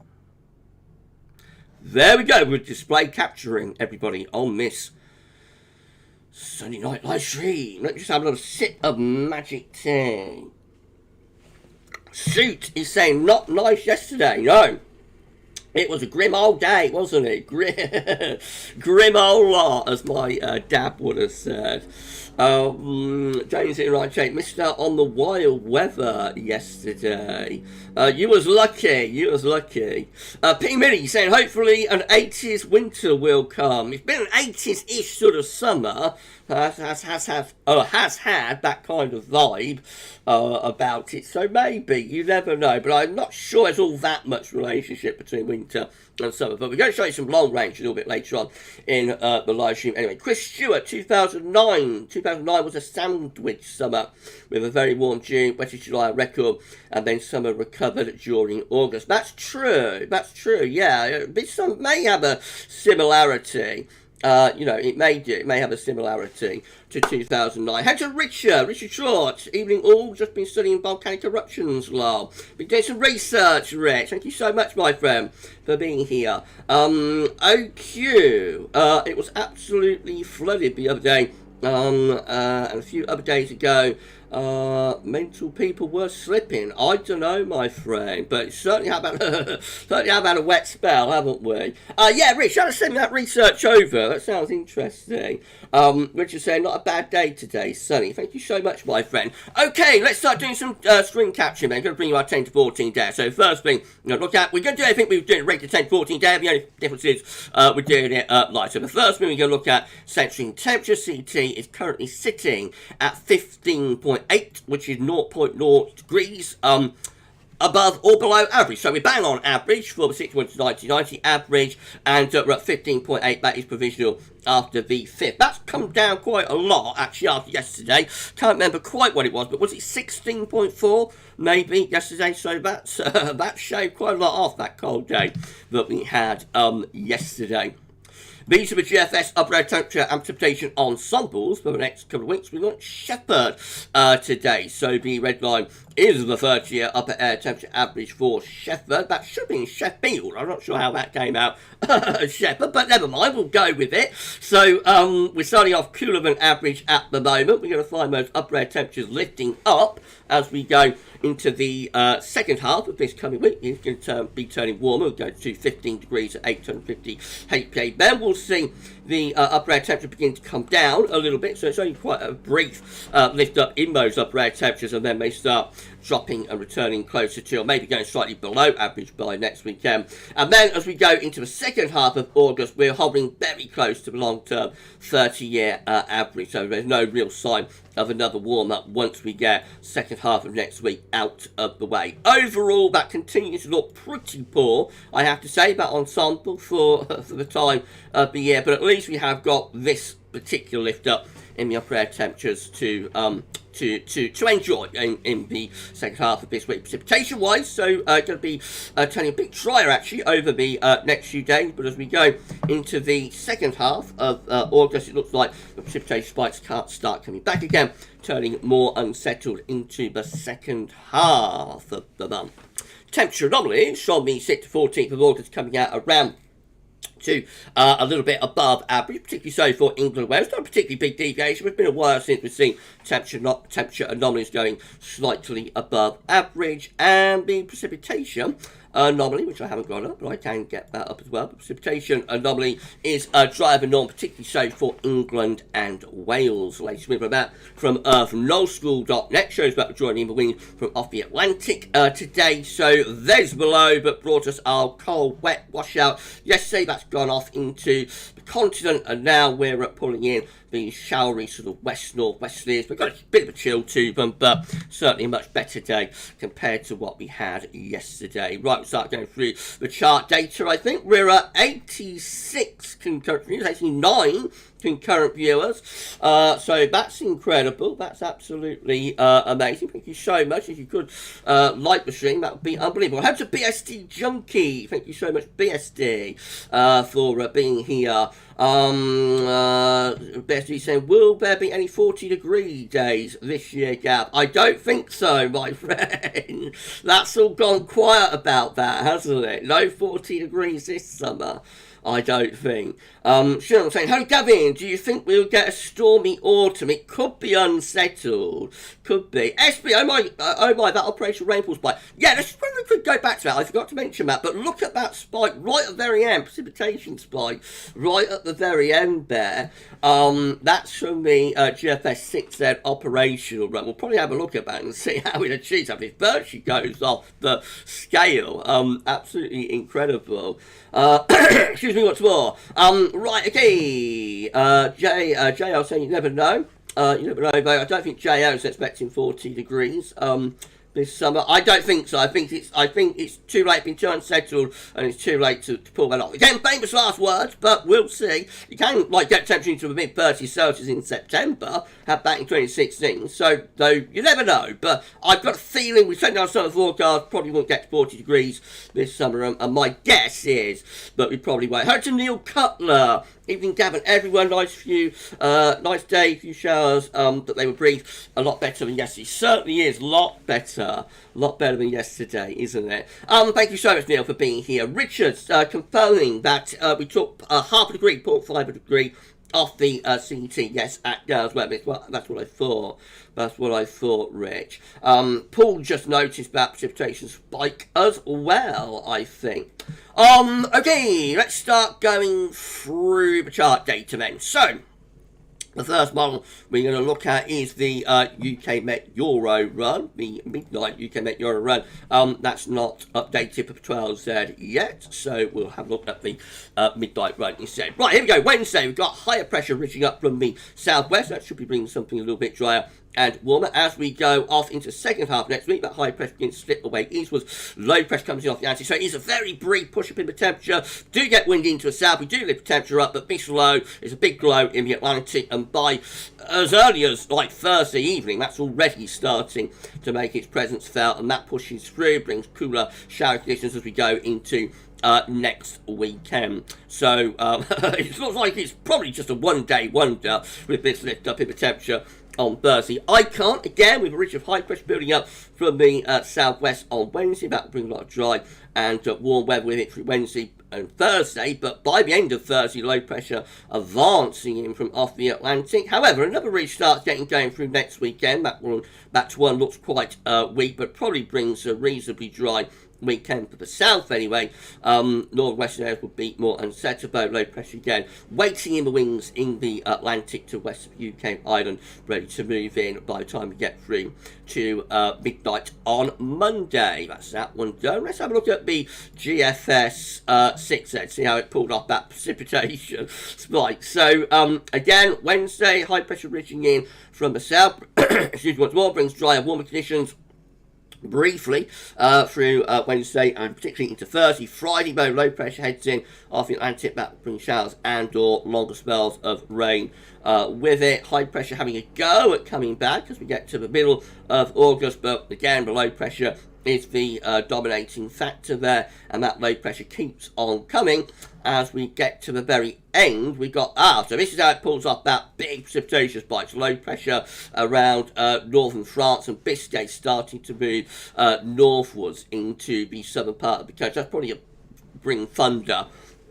There we go. We're display capturing, everybody, on this Sunday night live stream. Let's just have a little sip of magic tea. Suit is saying not nice yesterday. No. It was a grim old day, wasn't it? Grim old lot, as my dad would have said. James in right shape, missed out on the wild weather yesterday. You was lucky. P. Millie saying hopefully an 80s winter will come. It's been an 80s-ish sort of summer. Has had that kind of vibe about it. So maybe, you never know. But I'm not sure there's all that much relationship between winter and summer. But we're going to show you some long range a little bit later on in the live stream. Anyway, Chris Stewart, 2009. 2009 was a sandwich summer with a very warm June, wettest July record, and then summer recovered during August. That's true, yeah. Some may have a similarity. It may have a similarity to 2009. Head to Richard Short, evening all, just been studying volcanic eruptions, lol. Been doing some research, Rich. Thank you so much, my friend, for being here. OQ, it was absolutely flooded the other day, and a few other days ago. Mental people were slipping. I don't know, my friend, but certainly have had a wet spell, haven't we? Yeah, Rich, I'll send me that research over. That sounds interesting. Richard saying, not a bad day today, sunny. Thank you so much, my friend. Okay, let's start doing some screen capture, man. I'm going to bring you our 10 to 14 day. So first thing, look at, we're going to do everything we were doing regular 10 to 14 day. The only difference is we're doing it live. So the first thing we're going to look at, censoring temperature. CT is currently sitting at 15.8, which is 0.0 degrees above or below average. So we're bang on average for the 61 to 1990 average, and we're at 15.8. That is provisional after the 5th. That's come down quite a lot, actually, after yesterday. Can't remember quite what it was, but was it 16.4 maybe yesterday? So that's that shaved quite a lot off that cold day that we had yesterday. These are the GFS upper air temperature and precipitation ensembles for the next couple of weeks. We've got Shepherd today. So the red line is the 30-year upper air temperature average for Shepherd. That should be in Sheffield. I'm not sure how that came out, Shepherd, but never mind. We'll go with it. So we're starting off cooler than average at the moment. We're going to find those upper air temperatures lifting up as we go into the second half of this coming week. It's going to be turning warmer. We'll go to 15 degrees at 850 HPA. Then we'll see the upper air temperature begin to come down a little bit. So it's only quite a brief lift up in those upper air temperatures, and then they start dropping and returning closer to, or maybe going slightly below average by next weekend. And then as we go into the second half of August, we're hovering very close to the long-term 30-year average. So there's no real sign of another warm-up once we get second half of next week out of the way. Overall, that continues to look pretty poor, I have to say, that ensemble for the time of the year. But at least we have got this particular lift up in the upper air temperatures to enjoy in the second half of this week. Precipitation wise, so going to be turning a bit drier actually over the next few days, but as we go into the second half of August, it looks like the precipitation spikes can't start coming back again, turning more unsettled into the second half of the month. Temperature anomalies from the 6th to 14th of August coming out around to a little bit above average, particularly so for England, where it's not a particularly big deviation. It's been a while since we've seen temperature anomalies going slightly above average, and the precipitation anomaly, which I haven't got up, but I can get that up as well. The precipitation anomaly is dry over norm, particularly so for England and Wales. Latest info about from nullschool.net shows about the joining in the wind from off the Atlantic today. So there's below, but brought us our cold, wet washout yesterday. That's gone off into the continent, and now we're pulling in the showery sort of west-northwesterlies. We've got a bit of a chill to them, but certainly a much better day compared to what we had yesterday. Right, we'll start going through the chart data. I think we're at 86 concurrent viewers, 89 concurrent viewers. So that's incredible. That's absolutely amazing. Thank you so much. If you could like the stream, that would be unbelievable. Hello to BSD Junkie. Thank you so much, BSD, for being here. BSD saying, will there be any 40-degree days this year, Gav? I don't think so, my friend. That's all gone quiet about that, hasn't it? No 40 degrees this summer, I don't think. Sean saying, hello Gavin, do you think we'll get a stormy autumn? It could be unsettled. Could be. SB, oh my, that Operation Rainfall spike. Yeah, let's probably could go back to that. I forgot to mention that, but look at that spike right at the very end, precipitation spike, right at the very end there. That's from the GFS 6Z operational run. We'll probably have a look at that and see how it achieves that. It virtually goes off the scale. Absolutely incredible. Excuse me, what's more? Right, okay. JL saying you never know. You never know, though. I don't think JL is expecting 40 degrees. This summer, I don't think so. I think it's too late, been too unsettled, and it's too late to pull that off. Again, famous last words, but we'll see. You can get temperature into the mid-30s Celsius in September, had that in 2016. So, though you never know, but I've got a feeling we sent down some forecast probably won't get to 40 degrees this summer, and my guess is that we probably won't. Hello to Neil Cutler. Evening, Gavin, everyone. Nice day, few showers. That they were brief, a lot better than yesterday. Certainly is a lot better than yesterday, isn't it? Thank you so much, Neil, for being here. Richard confirming that we took half a degree, 0.5 degree off the CET. Yes, at GavsWeatherVids. Well, that's what I thought. That's what I thought, Rich. Paul just noticed that precipitation spike as well, I think. Okay, let's start going through the chart data then. So, the first model we're going to look at is the UK Met Euro run, the midnight UK Met Euro run. That's not updated for 12Z yet, so we'll have a look at the midnight run instead. Right, here we go. Wednesday, we've got higher pressure reaching up from the southwest. That should be bringing something a little bit drier and warmer. As we go off into the second half next week, that high pressure begins to slip away eastwards. Low pressure comes in off the Atlantic, so it is a very brief push up in the temperature. Do get wind into the south, we do lift the temperature up, but this low is a big glow in the Atlantic, and by as early as Thursday evening, that's already starting to make its presence felt, and that pushes through, brings cooler shower conditions as we go into next weekend. So it looks like it's probably just a one-day wonder with this lift up in the temperature on Thursday. Again, with a ridge of high pressure building up from the southwest on Wednesday. That will bring a lot of dry and warm weather with it through Wednesday and Thursday, but by the end of Thursday, low pressure advancing in from off the Atlantic. However, another ridge starts getting going through next weekend. That one looks quite weak, but probably brings a reasonably dry weekend for the south anyway. Northwestern areas will be more unsettable. Low pressure again waiting in the wings in the Atlantic to west of UK Island, ready to move in by the time we get through to midnight on Monday. That's that one done. Let's have a look at the GFS 6Z, see how it pulled off that precipitation spike. So again, Wednesday, high pressure reaching in from the south. Excuse me, once more, brings drier, warmer conditions briefly through Wednesday and particularly into Thursday. Friday, though, low pressure heads in off the Atlantic. That will bring showers and or longer spells of rain with it. High pressure having a go at coming back as we get to the middle of August, but again, the low pressure is the dominating factor there, and that low pressure keeps on coming as we get to the very end. We got so this is how it pulls off that big precipitation spike. Low pressure around northern France and Biscay starting to move northwards into the southern part of the coast. That's probably bring thunder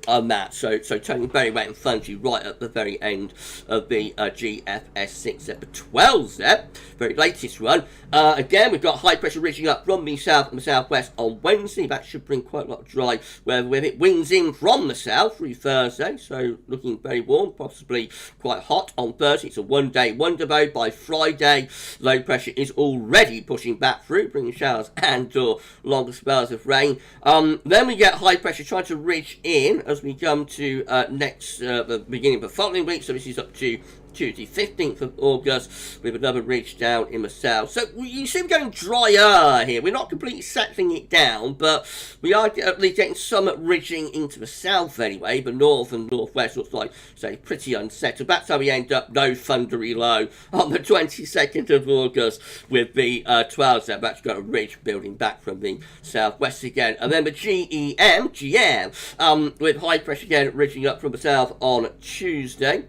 on that. So turning very wet and funky right at the very end of the GFS 6 Zep 12 Zep, very latest one. Again, we've got high pressure reaching up from the south and the southwest on Wednesday. That should bring quite a lot of dry weather with it. Winds in from the south through Thursday, so looking very warm, possibly quite hot on Thursday. It's a one-day wonder though. By Friday, low pressure is already pushing back through, bringing showers and or longer spells of rain. Then we get high pressure trying to reach in as we come to the beginning of the following week. So this is up to Tuesday, 15th of August, with another ridge down in the south. So you see we're going drier here. We're not completely settling it down, but we are at least getting some ridging into the south anyway. The north and northwest looks like, say, pretty unsettled. That's how we end up no thundery low on the 22nd of August with the 12 Zep. That's got a ridge building back from the southwest again. And then the GM, with high pressure again ridging up from the south on Tuesday.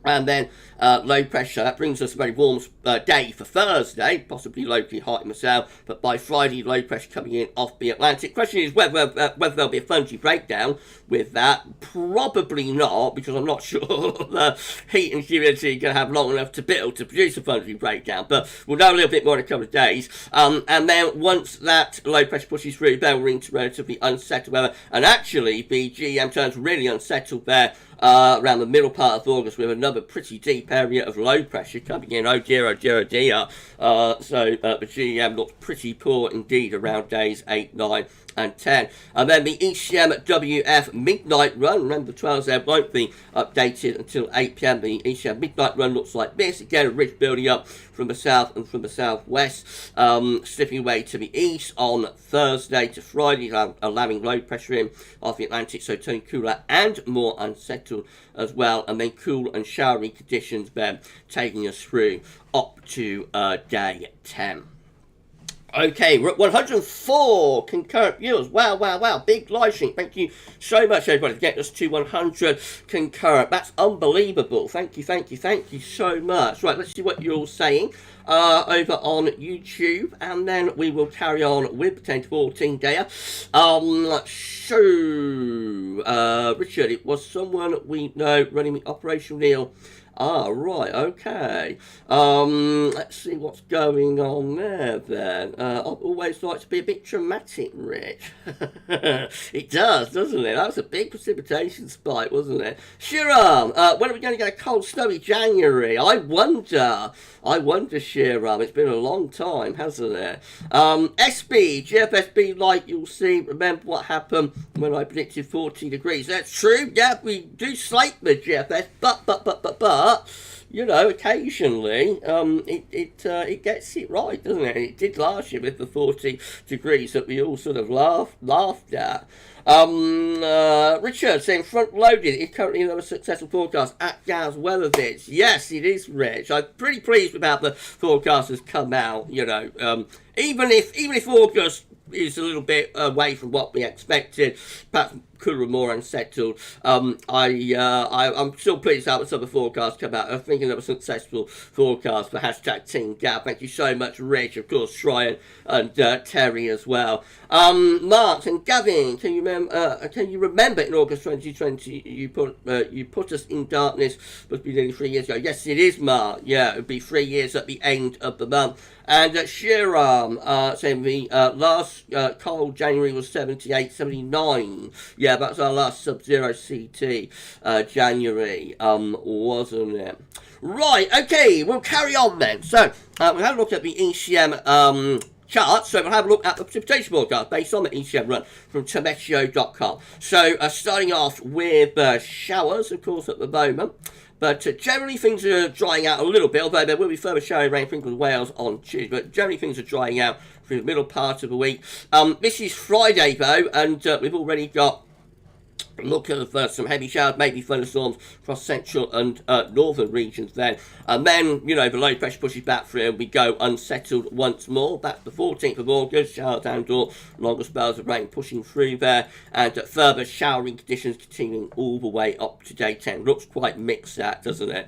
And then low pressure, that brings us a very warm day for Thursday, possibly locally hot in the south, but by Friday, low pressure coming in off the Atlantic. Question is whether there'll be a funky breakdown with that. Probably not, because I'm not sure the heat and humidity are going to have long enough to build to produce a funky breakdown, but we'll know a little bit more in a couple of days. And then once that low pressure pushes through, then we're into relatively unsettled weather, and actually the GM turns really unsettled there around the middle part of August with another pretty deep area of low pressure coming in. Oh dear, oh dear, oh dear. So the GM looks pretty poor indeed around days 8, 9 and 10. And then the ECMWF midnight run, remember the 12 Zep won't be updated until 8 p.m. The ECM midnight run looks like this. Again, a ridge building up from the south and from the southwest, slipping away to the east on Thursday to Friday, allowing low pressure in off the Atlantic, so turning cooler and more unsettled as well, and then cool and showery conditions then taking us through up to day 10. Okay, we're at 104 concurrent viewers. Wow, wow, wow. Big live stream. Thank you so much, everybody, for getting us to 100 concurrent. That's unbelievable. Thank you, thank you, thank you so much. Right, let's see what you're all saying over on YouTube, and then we will carry on with the 10 to 14 day. Richard, it was someone we know running the Operation Neil. Ah, right, okay. Let's see what's going on there then. I always like to be a bit dramatic, Rich. It does, doesn't it? That was a big precipitation spike, wasn't it? Shiram, when are we going to get a cold, snowy January? I wonder, Shiram. It's been a long time, hasn't it? SB, GFSB, like you'll see, remember what happened when I predicted 40 degrees. That's true, yeah, we do slate the GFS, but you know, occasionally it gets it right, doesn't it? It did last year with the 40 degrees that we all sort of laughed at. Richard saying front loaded is currently another successful forecast at GavsWeatherVids. Yes, it is, Rich. I'm pretty pleased with how the forecast has come out. You know, even if August is a little bit away from what we expected, perhaps cooler and more unsettled. I'm still pleased how some of the forecasts come out. I'm thinking of a successful forecast for hashtag Team Gav. Thank you so much, Rich, of course, Shryan and Terry as well. Mark and Gavin, can you remember in August 2020 you put us in darkness? Must be nearly 3 years ago. Yes, it is, Mark. Yeah, it would be 3 years at the end of the month. And Shiram saying the last cold January was 78, 79. Yeah, that's our last Sub-Zero CT January, wasn't it? Right, okay, we'll carry on then. So, we'll have a look at the ECM chart. So we'll have a look at the precipitation forecast based on the ECM run from Tameteo.com. So, starting off with showers, of course, at the moment. But generally things are drying out a little bit, although there will be further showery rain from Wales on Tuesday. But generally things are drying out through the middle part of the week. This is Friday, though, and we've already got look at some heavy showers, maybe thunderstorms across central and northern regions then. And then, you know, the low pressure pushes back through and we go unsettled once more. That's the 14th of August, showers and or longer spells of rain pushing through there, and further showering conditions continuing all the way up to day 10. Looks quite mixed, that, doesn't it?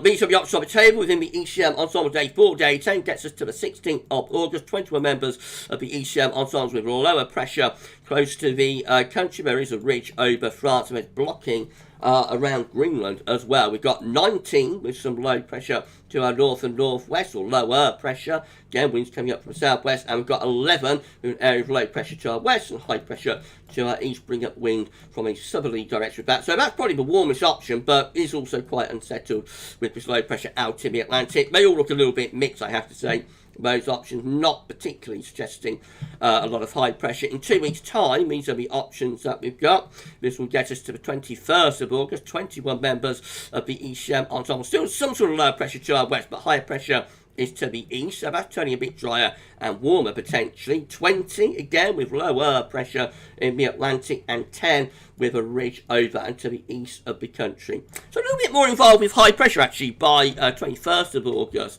These are the options on the table within the ECM ensemble day for day 10, gets us to the 16th of August. 21 members of the ECM ensembles with lower pressure close to the country. There is a ridge over France, and it's blocking around Greenland as well. We've got 19 with some low pressure to our north and northwest, or lower pressure. Again, winds coming up from the southwest, and we've got 11 with an area of low pressure to our west and high pressure to our east, bring up wind from a southerly direction with that. So that's probably the warmest option, but is also quite unsettled with this low pressure out in the Atlantic. They all look a little bit mixed, I have to say. Those options not particularly suggesting a lot of high pressure. In 2 weeks' time, these are the options that we've got. This will get us to the 21st of August. 21 members of the ECM ensemble. Still some sort of low pressure to our west, but higher pressure is to the east, so that's turning a bit drier and warmer potentially. 20 again with lower pressure in the Atlantic, and 10 with a ridge over and to the east of the country. So a little bit more involved with high pressure actually by 21st of August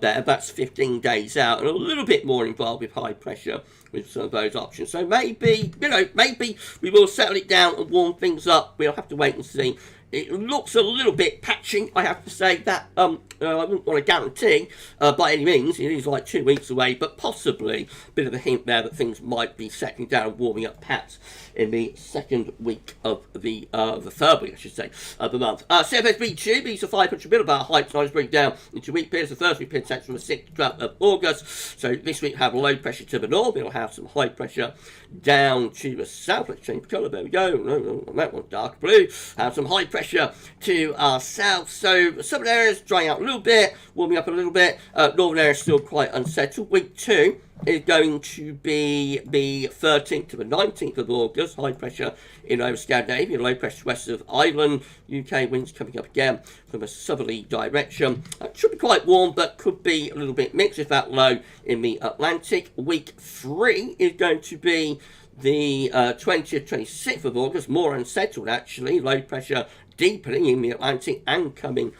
there. That's 15 days out, and a little bit more involved with high pressure with some of those options. So maybe, maybe we will settle it down and warm things up. We'll have to wait and see. It looks a little bit patchy, I have to say that. I wouldn't want to guarantee by any means. It is like 2 weeks away, but possibly a bit of a hint there that things might be settling down and warming up perhaps in the second week of the third week, I should say, of the month. CFSB2, these are 500 millibar heights, and I just bring down into week periods. The first week period takes from the 6th to 12th of August. So this week have low pressure to the north. It'll have some high pressure down to the south. Let's change the colour. There we go. No, that one's dark blue. Have some high pressure to our south. So southern areas drying out a little bit, warming up a little bit. Northern areas still quite unsettled. Week 2 is going to be the 13th to the 19th of August. High pressure in over Scandinavia, low pressure west of Ireland. UK winds coming up again from a southerly direction. Should be quite warm, but could be a little bit mixed if that low in the Atlantic. Week 3 is going to be the 20th, 26th of August. More unsettled actually. Low pressure deepening in the Atlantic and coming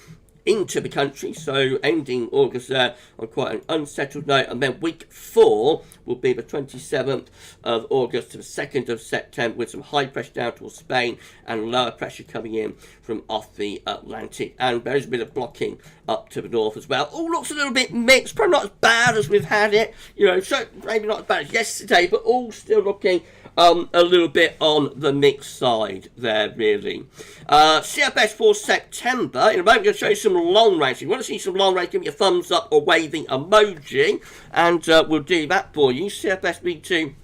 into the country, so ending August there on quite an unsettled note. And then week 4 will be the 27th of August to the 2nd of September, with some high pressure down towards Spain and lower pressure coming in from off the Atlantic, and there's a bit of blocking up to the north as well. All looks a little bit mixed, probably not as bad as we've had it, so maybe not as bad as yesterday, but all still looking a little bit on the mixed side there, really. CFS for September. In a moment, I'm going to show you some long range. If you want to see some long range, give me a thumbs up or waving emoji, and we'll do that for you. CFS B2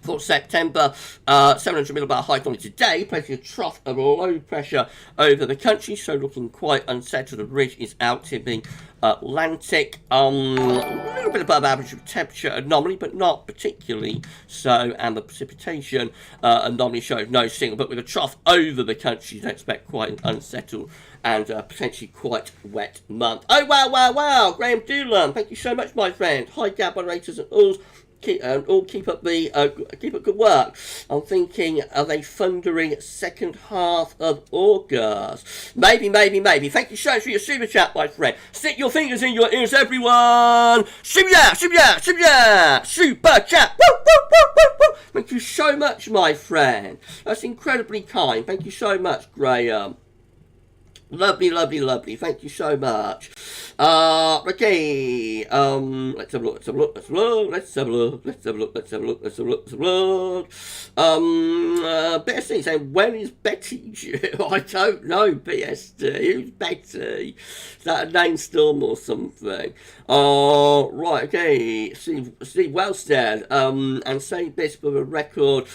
for September, 700 millibar high only today, placing a trough of low pressure over the country, so looking quite unsettled. The ridge is out in the Atlantic. A little bit above average temperature anomaly, but not particularly so, and the precipitation anomaly shows no signal, but with a trough over the country, you expect quite an unsettled and potentially quite wet month. Oh, wow, Graham Doolan, thank you so much, my friend. Hi, Gab moderators and all. Keep up good work. I'm thinking, are they thundering second half of August? Maybe. Thank you so much for your super chat, my friend. Stick your fingers in your ears, everyone. Super chat. Woo. Thank you so much, my friend. That's incredibly kind. Thank you so much, Graham. Lovely. Thank you so much. Okay. Let's have a look. BSD saying, when is Betty due? I don't know, BSD. Who's Betty? Is that a name storm or something? Right, okay. Steve Wellstead, and say this for the record,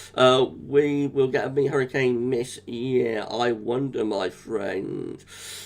we will get a big hurricane miss. Yeah, I wonder, my friend.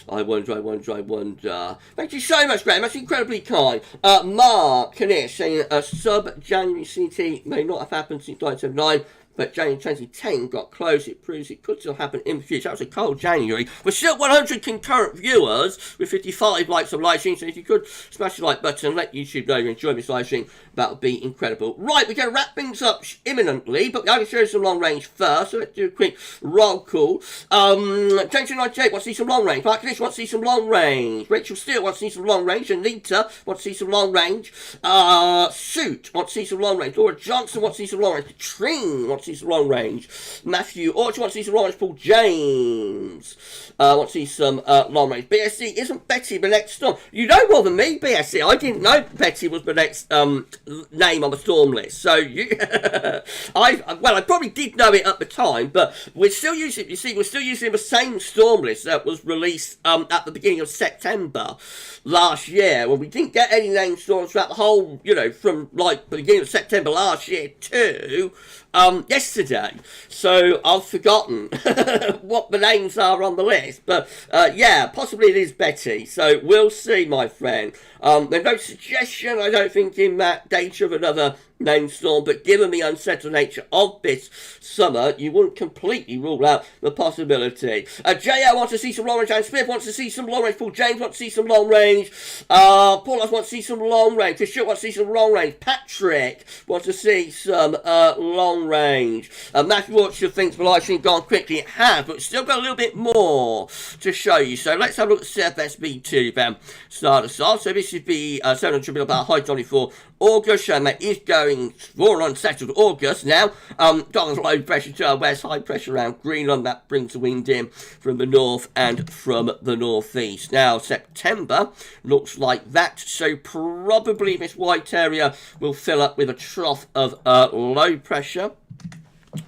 I wonder. Thank you so much, Graham. That's incredibly kind. Mark Knish saying a sub-January CT may not have happened since 1979, but January 2010 got close. It proves it could still happen in the future. That was a cold January. We're still 100 concurrent viewers with 55 likes on live stream, so if you could smash the like button and let YouTube know you're enjoying this live stream, that would be incredible. Right, we're going to wrap things up imminently, but I'm going to show you some long range first, so let's do a quick roll call. James 98 wants to see some long range. Mark Knish wants to see some long range. Rachel Steele wants to see some long range. Anita wants to see some long range. Suit wants to see some long range. Laura Johnson wants to see some long range. Katrine wants wants to see some long range. Matthew Orchard wants to see some long range. Paul James wants to see some long range. BSC, isn't Betty the next storm? You know more than me, BSC. I didn't know Betty was the next name on the storm list. So you, I probably did know it at the time, but we're still using. You see, we're still using the same storm list that was released at the beginning of September last year, when we didn't get any named storms throughout the whole, you know, from like the beginning of September last year to yesterday. So I've forgotten what the names are on the list, but yeah, possibly it is Betty. So we'll see, my friend. There's no suggestion, I don't think, in that data of another named storm, but given the unsettled nature of this summer, you wouldn't completely rule out the possibility. JL wants to see some long range. James Smith wants to see some long range. Paul James wants to see some long range. Paul wants to see some long range. Chris Short wants to see some long range. Patrick wants to see some long range. Matthew Orchard thinks the live stream gone quickly. It has, but it's still got a little bit more to show you. So let's have a look at CFSB2 then. Start us off. So this is the 700 about high 24 August, and that is going for an unsettled August now. Got low pressure to our west, high pressure around Greenland. That brings the wind in from the north and from the northeast. Now, September looks like that, so probably this white area will fill up with a trough of low pressure,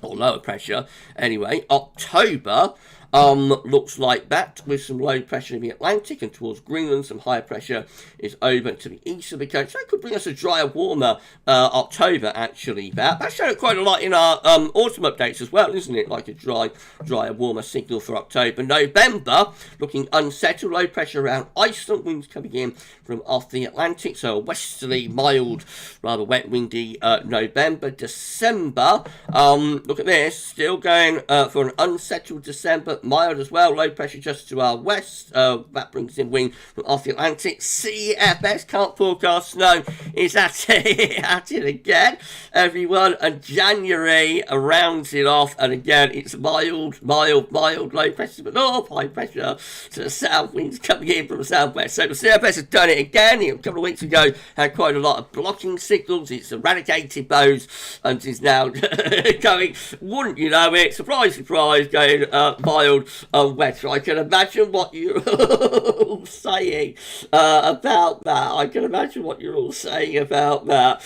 or lower pressure, anyway. October looks like that, with some low pressure in the Atlantic and towards Greenland. Some higher pressure is over to the east of the coast. So that could bring us a drier, warmer October, actually. That showed quite a lot in our autumn updates as well, isn't it? Like a drier, warmer signal for October. November, looking unsettled, low pressure around Iceland, winds coming in from off the Atlantic, so a westerly, mild, rather wet, windy November. December, look at this, still going for an unsettled December, mild as well, low pressure just to our west, that brings in wind from off the Atlantic. CFS, can't forecast snow, is at it again, everyone. And January rounds it off, and again it's mild, low pressure to the north, high pressure to the south, winds coming in from the southwest. So the CFS has done it again. A couple of weeks ago had quite a lot of blocking signals. It's eradicated those and is now going, wouldn't you know it, surprise, going mild wet. I can imagine what you're all saying about that. I can imagine what you're all saying about that.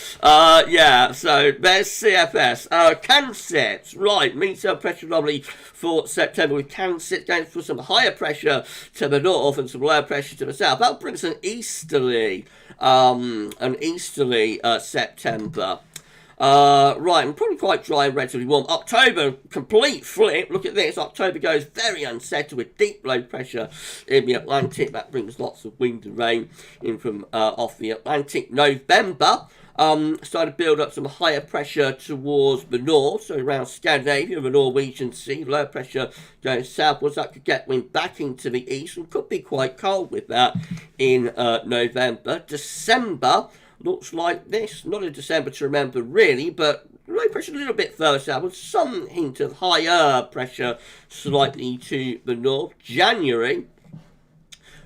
Yeah, so there's CFS. CANSIPS, right, meter pressure anomaly for September, with CANSIPS going for some higher pressure to the north and some lower pressure to the south. That brings an easterly September. Right, and probably quite dry and relatively warm. October, complete flip. Look at this. October goes very unsettled with deep low pressure in the Atlantic. That brings lots of wind and rain in from off the Atlantic. November, started to build up some higher pressure towards the north, so around Scandinavia, the Norwegian Sea. Lower pressure going southwards. That could get wind back into the east and could be quite cold with that in November. December looks like this. Not a December to remember really, but low pressure a little bit further south with some hint of higher pressure slightly to the north. January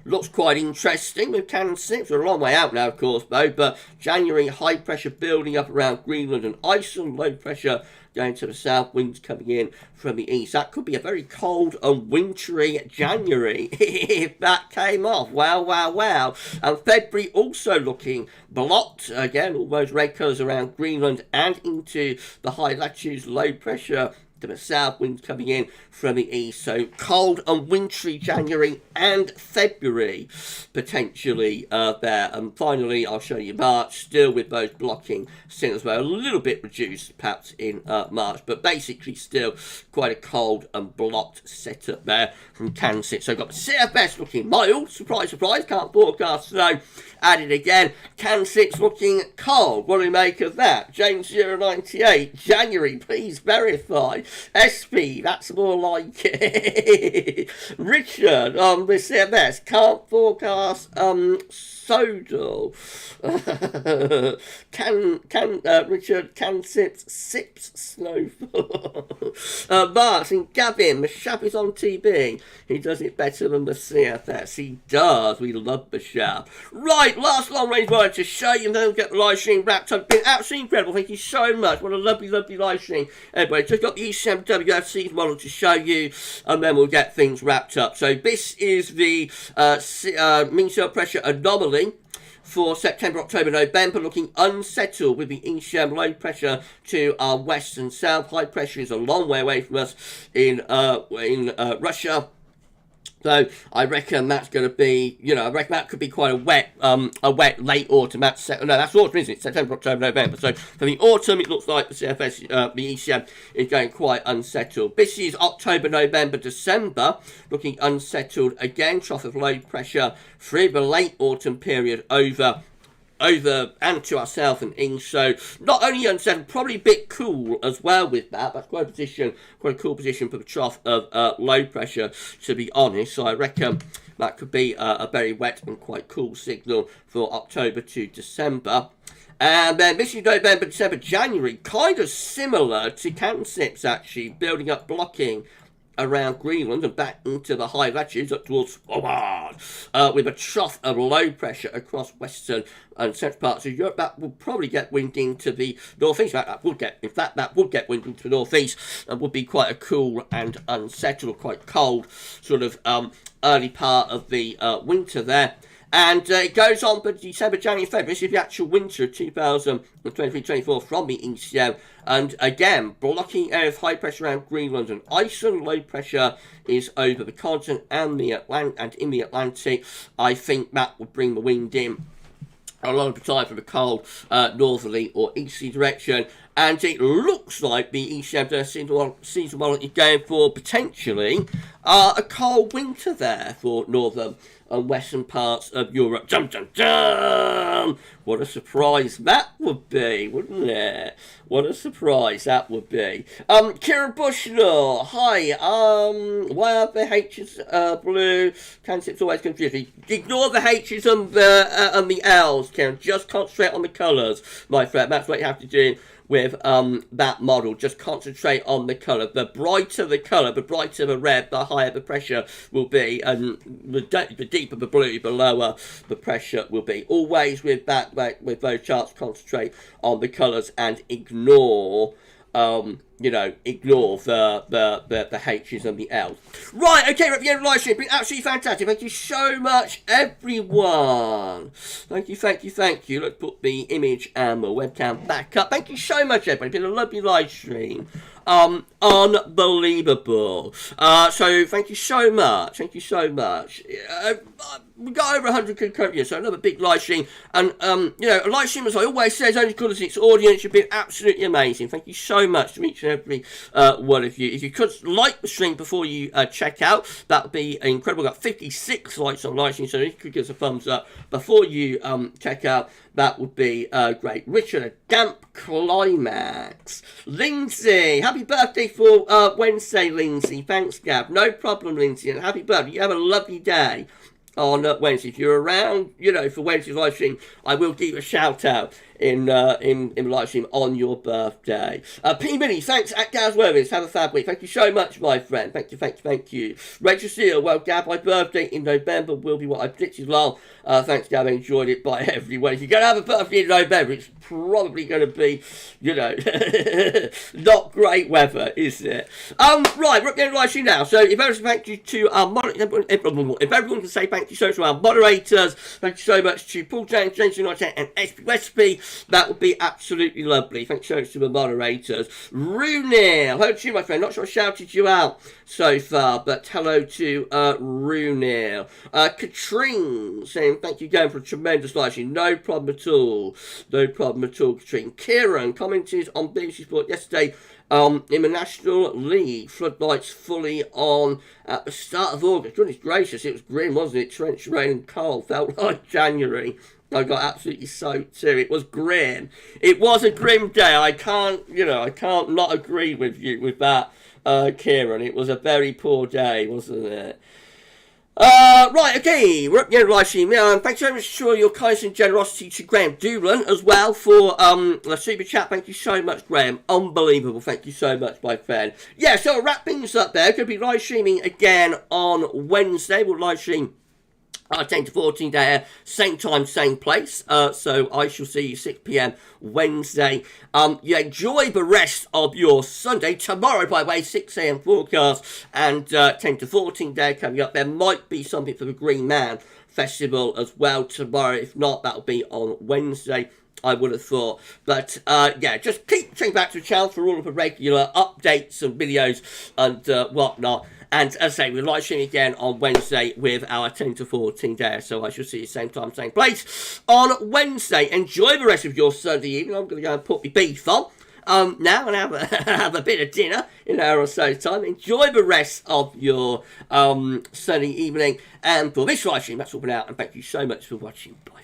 looks quite interesting with CANSIPS. We're a long way out now, of course, though, but January, high pressure building up around Greenland and Iceland, low pressure going to the south, winds coming in from the east. That could be a very cold and wintry January if that came off. Wow. And February also looking blocked. Again, all those red colours around Greenland and into the high latitudes, low pressure to the south, winds coming in from the east. So cold and wintry January and February potentially there. And finally, I'll show you March, still with those blocking signals, well, a little bit reduced perhaps in March, but basically still quite a cold and blocked setup there from CANSIPS. So I've got the CFS looking mild, surprise, can't forecast snow. Added again, CANSIPS looking cold. What do we make of that? James 098, January, please verify. SP, that's more like it. Richard on the CFS, can't forecast Sodal. Richard sips snowfall. Martin Gavin, the Shab is on TV. He does it better than the CFS. He does. We love the Shab. Right, last long range one to show you, and then we'll get the live stream wrapped up. It's been absolutely incredible. Thank you so much. What a lovely, lovely live stream. Anyway, just got the ECMWF season model to show you, and then we'll get things wrapped up. So this is the mean cell pressure anomaly for September, October, November, looking unsettled with the ECM low pressure to our west and south. High pressure is a long way away from us in Russia. So I reckon that's going to be, I reckon that could be quite a wet late autumn. That's autumn, isn't it? September, October, November. So for the autumn, it looks like the CFS, the ECM is going quite unsettled. This is October, November, December, looking unsettled again. Trough of low pressure through the late autumn period over and to our south and east, so not only unsettled, probably a bit cool as well with that. That's quite a cool position for the trough of low pressure, to be honest. So I reckon that could be a very wet and quite cool signal for October to December. And then this is November, December, January, kind of similar to CANSIPS actually, building up blocking around Greenland and back into the high latitudes up towards Svalbard, with a trough of low pressure across western and central parts of Europe. That will probably get wind into the northeast. That would get wind into the northeast and would be quite a cool and unsettled, quite cold sort of early part of the winter there. And it goes on for December, January, February. This is the actual winter of 2023-24 from the ECM. And again, blocking area of high pressure around Greenland and Iceland. Low pressure is over the continent and in the Atlantic. I think that would bring the wind in a lot of the time from a cold northerly or easterly direction. And it looks like the ECM season model is going for potentially a cold winter there for northern and western parts of Europe. Dum, dum, dum! What a surprise that would be, wouldn't it? What a surprise that would be. Kieran Bushnell, hi. Why are the H's blue? CANSIPS always confusing. Ignore the H's and the L's, Kieran. Just concentrate on the colours, my friend. That's what you have to do with that model. Just concentrate on the colour. The brighter the colour, the brighter the red, the higher the pressure will be, and the deeper the blue, the lower the pressure will be. Always with that, with those charts, concentrate on the colours and ignore ignore the H's and the L's. Right, okay, we're at the end of the live stream. It's been absolutely fantastic. Thank you so much, everyone. Thank you. Let's put the image and the webcam back up. Thank you so much, everybody. It's been a lovely live stream. Unbelievable. So thank you so much. We got over 100 concurrent viewers, so another big live stream. And, a live stream, as I always say, is only as good as its audience. You've been absolutely amazing. Thank you so much to each and every one of you. If you could like the stream before you check out, that would be incredible. We've got 56 likes on live stream, so if you could give us a thumbs up before you check out, that would be great. Richard, a damp climax. Lindsay, happy birthday for Wednesday, Lindsay. Thanks, Gav. No problem, Lindsay. And happy birthday. You have a lovely day on Wednesday. If you're around, for Wednesday's live stream, I will give you a shout out in live stream on your birthday. P. Minnie, thanks at GavsWeatherVids. Have a fab week. Thank you so much, my friend. Thank you. Rachel Steele, well, Gav, my birthday in November will be what I predicted last. Thanks, Gav. I enjoyed it by everyone. If you're going to have a birthday in November, it's probably going to be, not great weather, is it? Right, we're at the end of the live stream now. So, if everyone thank you to our if everyone can say thank you so much to our moderators, thank you so much to Paul James, James United, and SP Recipe. That would be absolutely lovely. Thanks so much to the moderators. Runil, hello to you, my friend. Not sure I shouted you out so far, but hello to Runil. Katrine saying thank you again for a tremendous live stream. No problem at all, Katrine. Kieran commented on BBC Sport yesterday in the National League. Floodlights fully on at the start of August. Goodness gracious, it was grim, wasn't it? Trench rain and cold. Felt like January. I got absolutely soaked too. It was grim. It was a grim day. I can't not agree with you with that, Kieran. It was a very poor day, wasn't it? Right, okay, we're up the end of the live stream. Thanks very much for your kindness and generosity to Graham Doolan as well for the super chat. Thank you so much, Graham. Unbelievable. Thank you so much, my friend. Yeah, so I'll wrap things up there. Going to be live streaming again on Wednesday. We'll live stream 10 to 14 there, same time, same place. So I shall see you 6 p.m. Wednesday. You enjoy the rest of your Sunday. Tomorrow, by the way, 6 a.m. forecast and 10 to 14 there coming up. There might be something for the Green Man Festival as well tomorrow. If not, that'll be on Wednesday, I would have thought. But yeah, just keep checking back to the channel for all of the regular updates and videos and whatnot. And as I say, we're live streaming again on Wednesday with our 10 to 14 there. So I shall see you same time, same place on Wednesday. Enjoy the rest of your Sunday evening. I'm going to go and put my beef on now and have a bit of dinner in an hour or so time. Enjoy the rest of your Sunday evening. And for this live stream, that's all for now. And thank you so much for watching. Bye.